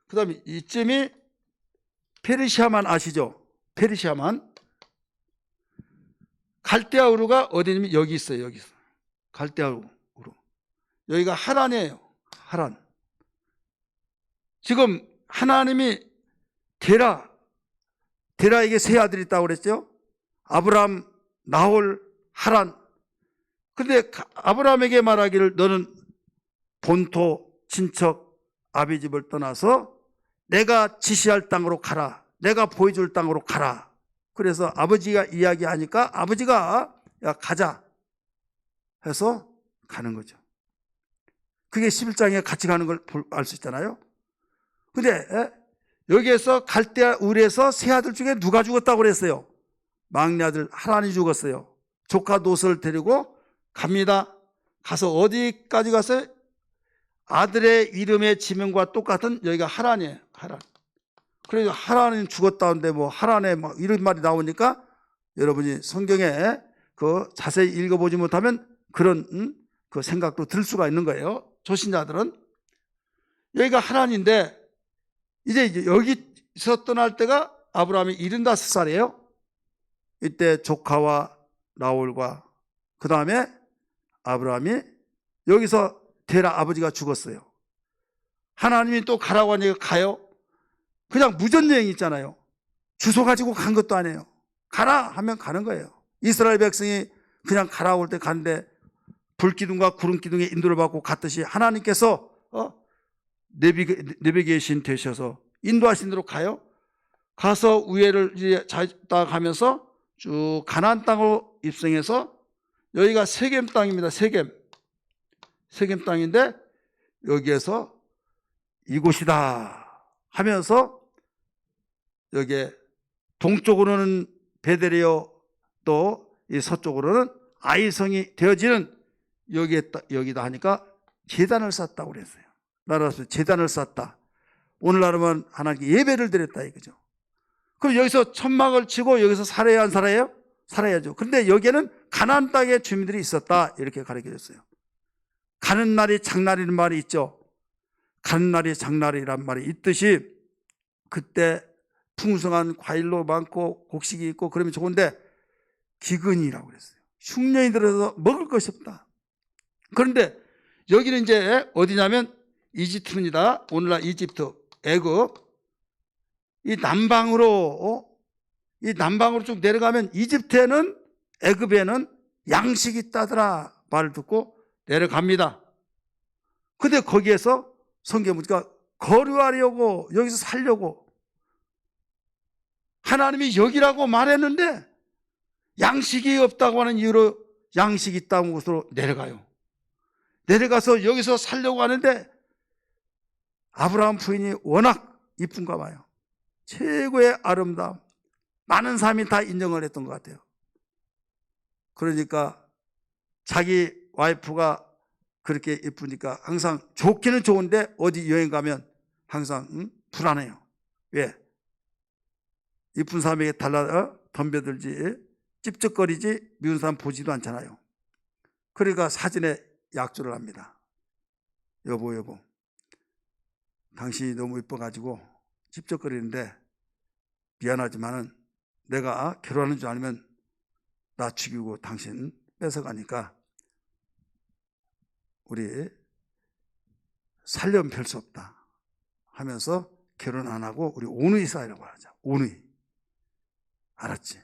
S1: 그다음에 이쯤이 페르시아만 아시죠? 페르시아만. 갈대아 우르가 어디냐면 여기 있어요, 여기 있어. 갈대아 우르. 여기가 하란이에요, 하란. 지금 하나님이 데라에게 세 아들이 있다고 그랬죠? 아브람, 나홀, 하란. 근데 아브람에게 말하기를 너는 본토, 친척, 아비 집을 떠나서 내가 지시할 땅으로 가라. 내가 보여줄 땅으로 가라. 그래서 아버지가 이야기하니까 아버지가 야 가자 해서 가는 거죠. 그게 11장에 같이 가는 걸 알 수 있잖아요. 근데 여기에서 갈대아 우르에서 세 아들 중에 누가 죽었다고 그랬어요? 막내 아들 하란이 죽었어요. 조카 롯을 데리고 갑니다. 가서 어디까지 갔어요? 아들의 이름의 지명과 똑같은 여기가 하란이에요. 하란. 그래서 하란은 죽었다는데 뭐 하란에 뭐 이런 말이 나오니까 여러분이 성경에 그 자세히 읽어보지 못하면 그런 그 생각도 들 수가 있는 거예요. 조신자들은. 여기가 하란인데 이제 여기서 떠날 때가 아브라함이 75살이에요. 이때 조카와 나홀과 그 다음에 아브라함이 여기서 데라 아버지가 죽었어요. 하나님이 또 가라고 하니까 가요. 그냥 무전여행 있잖아요. 주소 가지고 간 것도 아니에요. 가라 하면 가는 거예요. 이스라엘 백성이 그냥 가라고 할 때 가는데 불기둥과 구름기둥에 인도를 받고 갔듯이 하나님께서 내비게이션 되셔서 인도하신 대로 가요. 가서 우회를 이제 다 가면서 쭉 가나안 땅으로 입성해서 여기가 세겜 땅입니다. 세겜 땅인데 여기에서 이곳이다 하면서 여기에 동쪽으로는 베델이요 또 이 서쪽으로는 아이성이 되어지는 여기다 하니까 제단을 쌓았다고 그랬어요. 나라에서 제단을 쌓았다. 오늘날은 하나님께 예배를 드렸다 이거죠. 그럼 여기서 천막을 치고 여기서 살아야 안 살아요? 살아야죠. 그런데 여기에는 가나안 땅의 주민들이 있었다 이렇게 가르쳐줬어요. 가는 날이 장날이라는 말이 있죠. 가는 날이 장날이란 말이 있듯이 그때 풍성한 과일로 많고 곡식이 있고 그러면 좋은데 기근이라고 그랬어요. 흉년이 들어서 먹을 것이 없다. 그런데 여기는 이제 어디냐면 이집트입니다. 오늘날 이집트, 애굽. 이 남방으로 쭉 내려가면 이집트에는 애굽에는 양식이 있다더라 말을 듣고 내려갑니다. 근데 거기에서 성경 보니까 거류하려고 여기서 살려고 하나님이 여기라고 말했는데 양식이 없다고 하는 이유로 양식이 있다는 곳으로 내려가요. 내려가서 여기서 살려고 하는데 아브라함 부인이 워낙 이쁜가 봐요. 최고의 아름다움. 많은 사람이 다 인정을 했던 것 같아요. 그러니까 자기 와이프가 그렇게 이쁘니까 항상 좋기는 좋은데 어디 여행 가면 항상 불안해요. 왜? 이쁜 사람에게 달라 덤벼들지 찝쩍거리지 미운 사람 보지도 않잖아요. 그러니까 사진에 약조를 합니다. 여보 당신이 너무 이뻐가지고 찝쩍거리는데 미안하지만은 내가 결혼하는 줄 알면 나 죽이고 당신 뺏어가니까 우리 살려면 별 수 없다 하면서 결혼 안 하고 우리 온누이 사이라고 하자. 온누이. 알았지?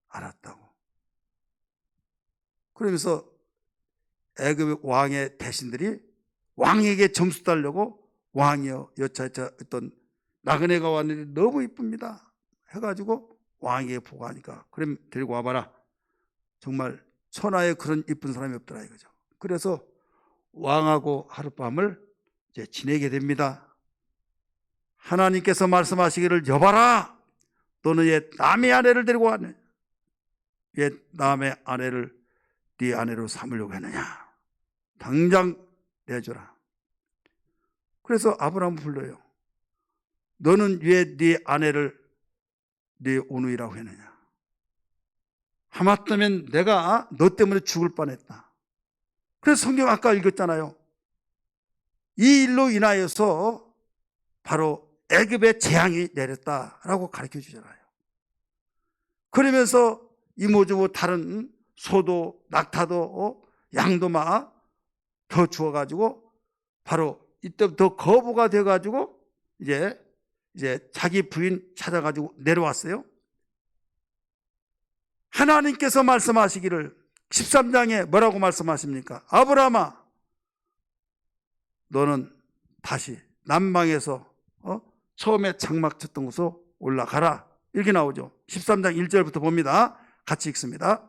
S1: 알았다고. 그러면서 애굽 왕의 대신들이 왕에게 점수 달려고 왕이여 여차여차 어떤 나그네가 왔는데 너무 이쁩니다 해가지고 왕에게 보고하니까 그럼 데리고 와봐라. 정말 천하에 그런 이쁜 사람이 없더라 이거죠. 그래서 왕하고 하룻밤을 이제 지내게 됩니다. 하나님께서 말씀하시기를 여봐라 너는 옛 남의 아내를 데리고 왔네. 옛 남의 아내를 네 아내로 삼으려고 했느냐. 당장 내줘라. 그래서 아브라함을 불러요. 너는 왜 네 아내를 네 온누이라고 했느냐. 하마터면 내가 너 때문에 죽을 뻔했다. 그래서 성경 아까 읽었잖아요. 이 일로 인하여서 바로 애굽에 재앙이 내렸다라고 가르쳐 주잖아요. 그러면서 이모저모 다른 소도 낙타도 양도 막 더 주어가지고 바로 이때부터 거부가 돼가지고 이제 자기 부인 찾아가지고 내려왔어요. 하나님께서 말씀하시기를 13장에 뭐라고 말씀하십니까? 아브라함아 너는 다시 남방에서 처음에 장막 쳤던 곳으로 올라가라. 이렇게 나오죠. 13장 1절부터 봅니다. 같이 읽습니다.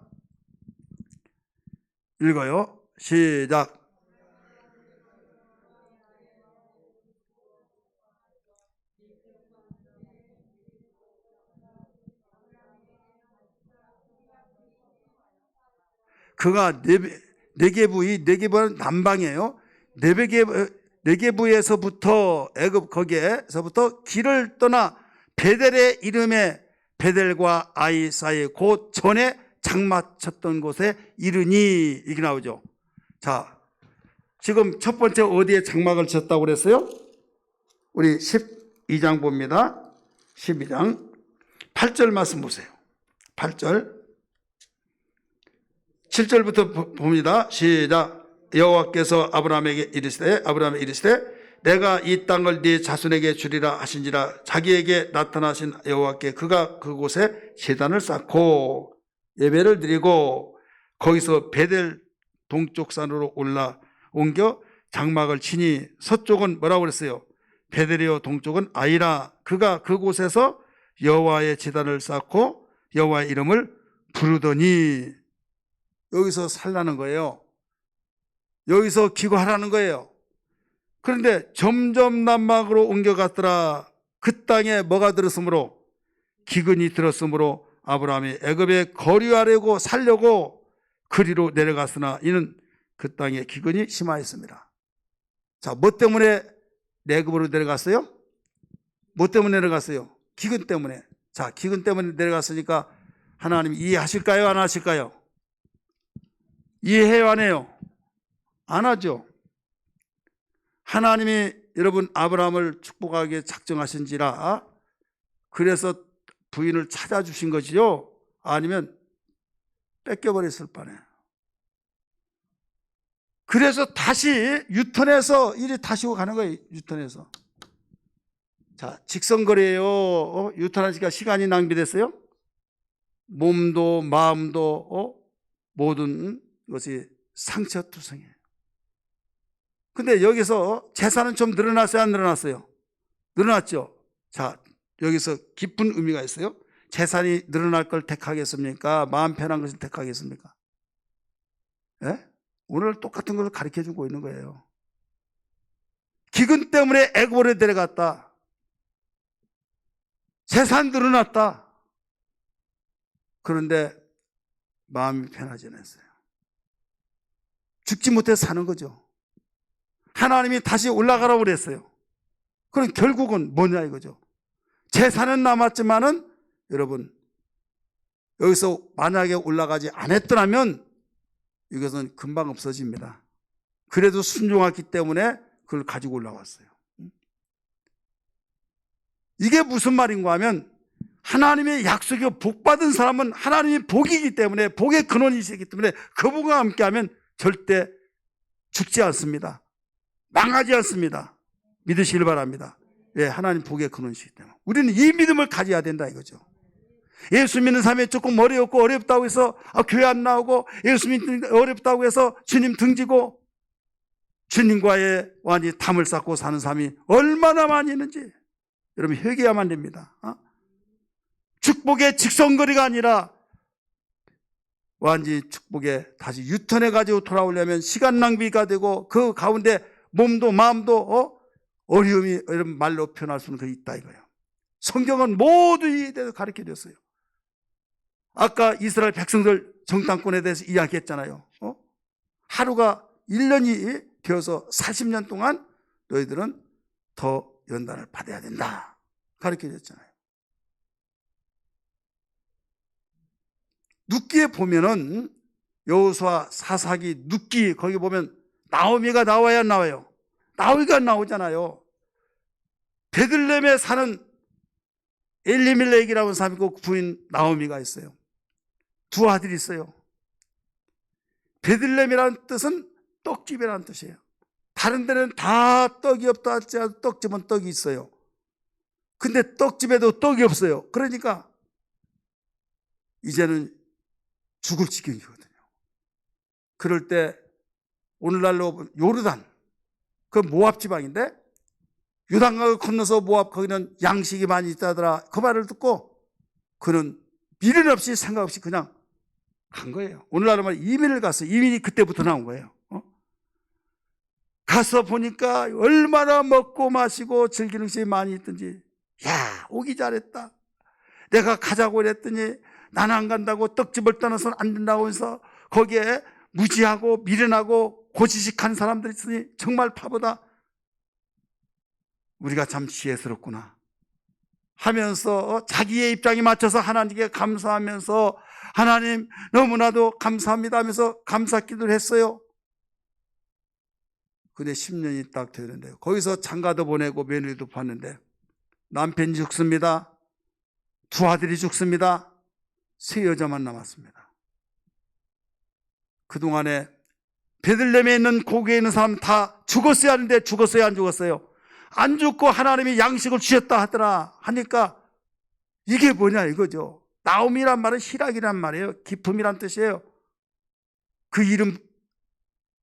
S1: 읽어요. 시작. 그가 네게부는 남방이에요. 네게부에서부터 애굽 거기에서부터 길을 떠나 베델의 이름에 베델과 아이 사이 곧 전에 장막 쳤던 곳에 이르니 이게 나오죠. 자, 지금 첫 번째 어디에 장막을 쳤다고 그랬어요? 우리 12장 봅니다. 12장 8절 말씀 보세요. 8절 7절부터 봅니다. 시작. 여호와께서 아브라함에게 이르시되 내가 이 땅을 네 자손에게 주리라 하신지라. 자기에게 나타나신 여호와께 그가 그곳에 제단을 쌓고 예배를 드리고 거기서 베델 동쪽 산으로 옮겨 장막을 치니 서쪽은 뭐라고 그랬어요? 베델이요 동쪽은 아이라. 그가 그곳에서 여호와의 제단을 쌓고 여호와의 이름을 부르더니 여기서 살라는 거예요. 여기서 기거하라는 거예요. 그런데 점점 남방으로 옮겨갔더라. 그 땅에 뭐가 들었으므로? 기근이 들었으므로 아브라함이 애굽에 거류하려고 살려고 그리로 내려갔으나 이는 그 땅에 기근이 심하였습니다. 자, 뭐 때문에 애굽으로 내려갔어요? 뭐 때문에 내려갔어요? 기근 때문에. 자, 기근 때문에 내려갔으니까 하나님 이해하실까요? 안 하실까요? 이해해요? 안 해요? 안 하죠. 하나님이 여러분 아브라함을 축복하게 작정하신지라 그래서 부인을 찾아주신 거지요? 아니면 뺏겨버렸을 뻔해요. 그래서 다시 유턴해서 일이 다시 오고 가는 거예요. 유턴해서. 자, 직선거리예요. 유턴하니까 시간이 낭비됐어요? 몸도 마음도 모든 것이 상처투성이에요. 근데 여기서 재산은 좀 늘어났어요? 안 늘어났어요? 늘어났죠? 자, 여기서 깊은 의미가 있어요. 재산이 늘어날 걸 택하겠습니까? 마음 편한 것을 택하겠습니까? 예? 오늘 똑같은 걸 가르쳐 주고 있는 거예요. 기근 때문에 애굽으로 데려갔다. 재산 늘어났다. 그런데 마음이 편하지 않았어요. 죽지 못해 사는 거죠. 하나님이 다시 올라가라고 그랬어요. 그럼 결국은 뭐냐 이거죠. 재산은 남았지만은 여러분, 여기서 만약에 올라가지 않았더라면 이것은 금방 없어집니다. 그래도 순종했기 때문에 그걸 가지고 올라왔어요. 이게 무슨 말인가 하면 하나님의 약속이 복받은 사람은 하나님의 복이기 때문에, 복의 근원이시기 때문에 그 복과 함께하면 절대 죽지 않습니다. 망하지 않습니다. 믿으시길 바랍니다. 예, 하나님 복의 근원이시기 때문에 우리는 이 믿음을 가져야 된다 이거죠. 예수 믿는 사람이 조금 어렵고 어렵다고 해서 교회 안 나오고, 예수 믿는 어렵다고 해서 주님 등지고, 주님과의 완전히 담을 쌓고 사는 사람이 얼마나 많이 있는지 여러분 회개해야만 됩니다. 축복의 직선거리가 아니라 완전히 축복에 다시 유턴해 가지고 돌아오려면 시간 낭비가 되고, 그 가운데 몸도 마음도 어려움이 이런 말로 표현할 수는 있다 이거예요. 성경은 모두 이에 대해서 가르쳐 줬어요. 아까 이스라엘 백성들 정탐꾼에 대해서 이야기했잖아요. 하루가 1년이 되어서 40년 동안 너희들은 더 연단을 받아야 된다 가르쳐 줬잖아요. 룻기에 보면은 여호수아, 사사기, 룻기 거기 보면 나오미가 나와야 나와요. 나오미가 나오잖아요. 베들레헴에 사는 엘리멜렉이라는 사람이 있고 부인 나오미가 있어요. 두 아들이 있어요. 베들레헴이라는 뜻은 떡집이라는 뜻이에요. 다른 데는 다 떡이 없다 할지라도 떡집은 떡이 있어요. 근데 떡집에도 떡이 없어요. 그러니까 이제는 죽을 지경이거든요. 그럴 때 오늘날로 요르단, 그 모압 지방인데 요단강을 건너서 모압, 거기는 양식이 많이 있다더라. 그 말을 듣고 그는 미련 없이 생각 없이 그냥 간 거예요. 오늘날로 말하면 이민을 갔어요. 이민이 그때부터 나온 거예요. 가서 보니까 얼마나 먹고 마시고 즐기는 것이 많이 있든지, 야, 오기 잘했다. 내가 가자고 그랬더니 나는 안 간다고, 떡집을 떠나서는 안 된다고 해서 거기에 무지하고 미련하고 고지식한 사람들이 있으니 정말 바보다. 우리가 참 지혜스럽구나 하면서 자기의 입장에 맞춰서 하나님께 감사하면서, 하나님 너무나도 감사합니다 하면서 감사기도를 했어요. 근데 10년이 딱 되는데요, 거기서 장가도 보내고 며느리도 봤는데 남편이 죽습니다. 두 아들이 죽습니다. 세 여자만 남았습니다. 그동안에 베들레헴에 있는 고개에 있는 사람 다 죽었어야 하는데 죽었어요, 안 죽었어요? 안 죽고 하나님이 양식을 주셨다 하더라 하니까 이게 뭐냐 이거죠. 나오미란 말은 희락이란 말이에요. 기쁨이란 뜻이에요. 그 이름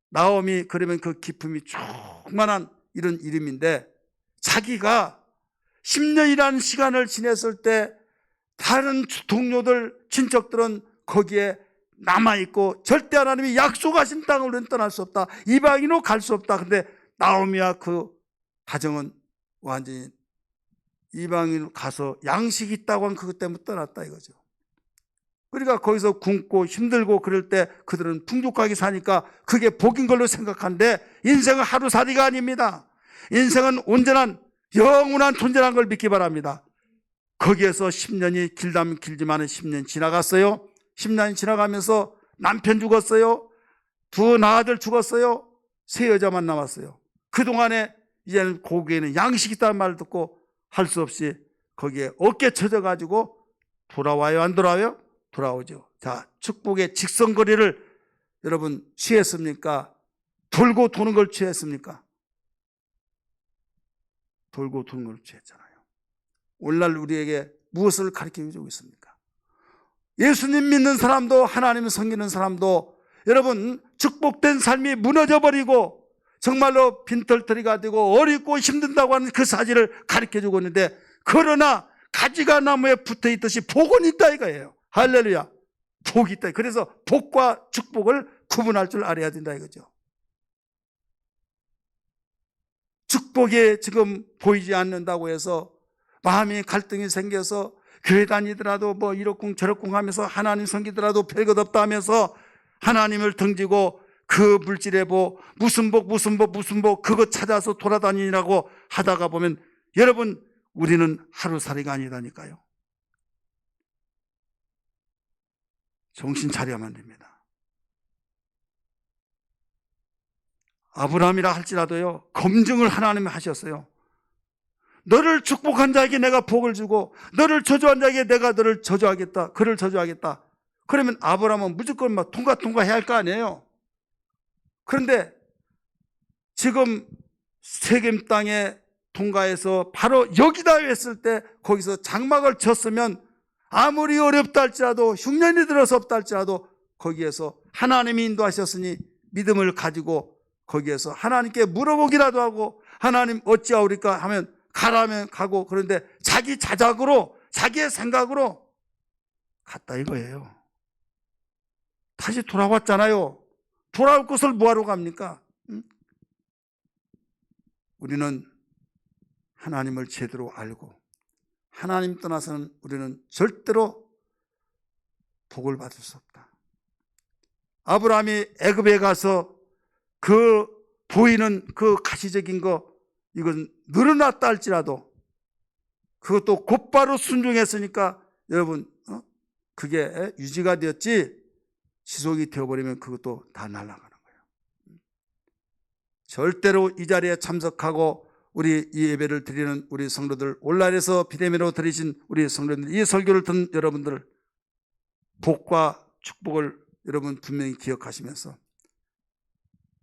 S1: 나오미, 그러면 그 기쁨이 충만한 이런 이름인데, 자기가 10년이라는 시간을 지냈을 때 다른 동료들, 친척들은 거기에 남아있고 절대 하나님이 약속하신 땅을 떠날 수 없다, 이방인으로 갈 수 없다. 근데 나오미와 그 가정은 완전히 이방인으로 가서 양식이 있다고 한 그것 때문에 떠났다 이거죠. 그러니까 거기서 굶고 힘들고 그럴 때 그들은 풍족하게 사니까 그게 복인 걸로 생각하는데, 인생은 하루살이가 아닙니다. 인생은 온전한 영원한 존재라는 걸 믿기 바랍니다. 거기에서 10년이 길다면 길지만 10년 지나갔어요. 10년이 지나가면서 남편 죽었어요. 두 나아들 죽었어요. 세 여자만 남았어요. 그동안에 이제는 고기에는 양식이 있다는 말을 듣고 할 수 없이 거기에 어깨 쳐져가지고 돌아와요, 안 돌아와요? 돌아오죠. 자, 축복의 직선거리를 여러분 취했습니까? 돌고 도는 걸 취했습니까? 돌고 도는 걸 취했잖아요. 오늘날 우리에게 무엇을 가르쳐주고 있습니까? 예수님 믿는 사람도, 하나님을 섬기는 사람도 여러분 축복된 삶이 무너져버리고 정말로 빈털터리가 되고 어렵고 힘든다고 하는 그 사실을 가르쳐주고 있는데, 그러나 가지가 나무에 붙어있듯이 복은 있다 이거예요. 할렐루야. 복이 있다. 그래서 복과 축복을 구분할 줄 알아야 된다 이거죠. 축복이 지금 보이지 않는다고 해서 마음이 갈등이 생겨서 교회 다니더라도 뭐 이렇쿵 저렇쿵 하면서 하나님 섬기더라도 별것 없다 하면서 하나님을 등지고 그 물질에 무슨 복 그거 찾아서 돌아다니라고 하다가 보면 여러분 우리는 하루살이가 아니다니까요. 정신 차려야만 됩니다. 아브라함이라 할지라도요, 검증을 하나님이 하셨어요. 너를 축복한 자에게 내가 복을 주고 너를 저주한 자에게 내가 너를 저주하겠다. 그를 저주하겠다. 그러면 아브라함은 무조건 막 통과해야 할 거 아니에요. 그런데 지금 세겜 땅에 통과해서 바로 여기다 했을 때 거기서 장막을 쳤으면 아무리 어렵다 할지라도 흉년이 들어서 없다 할지라도 거기에서 하나님이 인도하셨으니 믿음을 가지고 거기에서 하나님께 물어보기라도 하고 하나님 어찌하오리까 하면 가라면 가고, 그런데 자기 자작으로 자기의 생각으로 갔다 이거예요. 다시 돌아왔잖아요. 돌아올 것을 뭐하러 갑니까? 우리는 하나님을 제대로 알고 하나님 떠나서는 우리는 절대로 복을 받을 수 없다. 아브라함이 애굽에 가서 그 보이는 그 가시적인 거, 이건 늘어났다 할지라도 그것도 곧바로 순종했으니까 여러분, 그게 유지가 되었지 지속이 되어버리면 그것도 다 날아가는 거예요. 절대로 이 자리에 참석하고 우리 이 예배를 드리는 우리 성도들, 온라인에서 비대면으로 드리신 우리 성도들, 이 설교를 듣는 여러분들, 복과 축복을 여러분 분명히 기억하시면서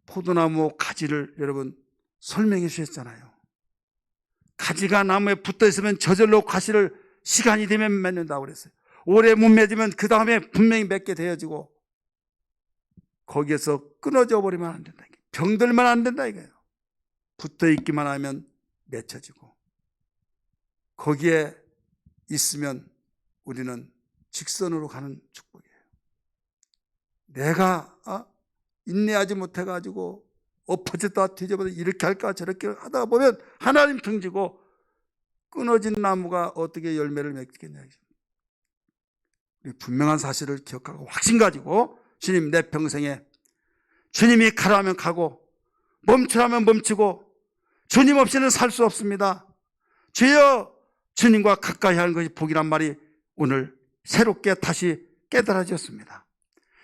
S1: 포도나무 가지를 여러분 설명해 주셨잖아요. 가지가 나무에 붙어 있으면 저절로 가시를 시간이 되면 맺는다고 그랬어요. 오래 못 맺으면 그 다음에 분명히 맺게 되어지고, 거기에서 끊어져 버리면 안 된다. 병들면 안 된다 이거예요. 붙어 있기만 하면 맺혀지고, 거기에 있으면 우리는 직선으로 가는 축복이에요. 내가 인내하지 못해가지고 엎어졌다 뒤집어서 이렇게 할까 저렇게 하다 보면 하나님 등지고 끊어진 나무가 어떻게 열매를 맺겠냐. 분명한 사실을 기억하고 확신 가지고 주님, 내 평생에 주님이 가라면 가고 멈추라면 멈추고 주님 없이는 살 수 없습니다. 주여, 주님과 가까이 하는 것이 복이란 말이 오늘 새롭게 다시 깨달아졌습니다.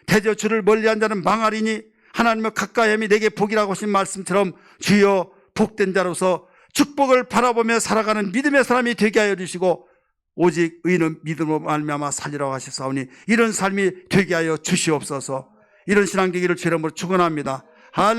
S1: 대저 주를 멀리한 자는 망하리니 하나님을 가까이함이 내게 복이라고 하신 말씀처럼 주여, 복된 자로서 축복을 바라보며 살아가는 믿음의 사람이 되게 하여 주시고 오직 의인은 믿음으로 말미암아 살리라고 하셨사오니 이런 삶이 되게 하여 주시옵소서. 이런 신앙 되기를 주의 이름으로 축원합니다. 할렐루야.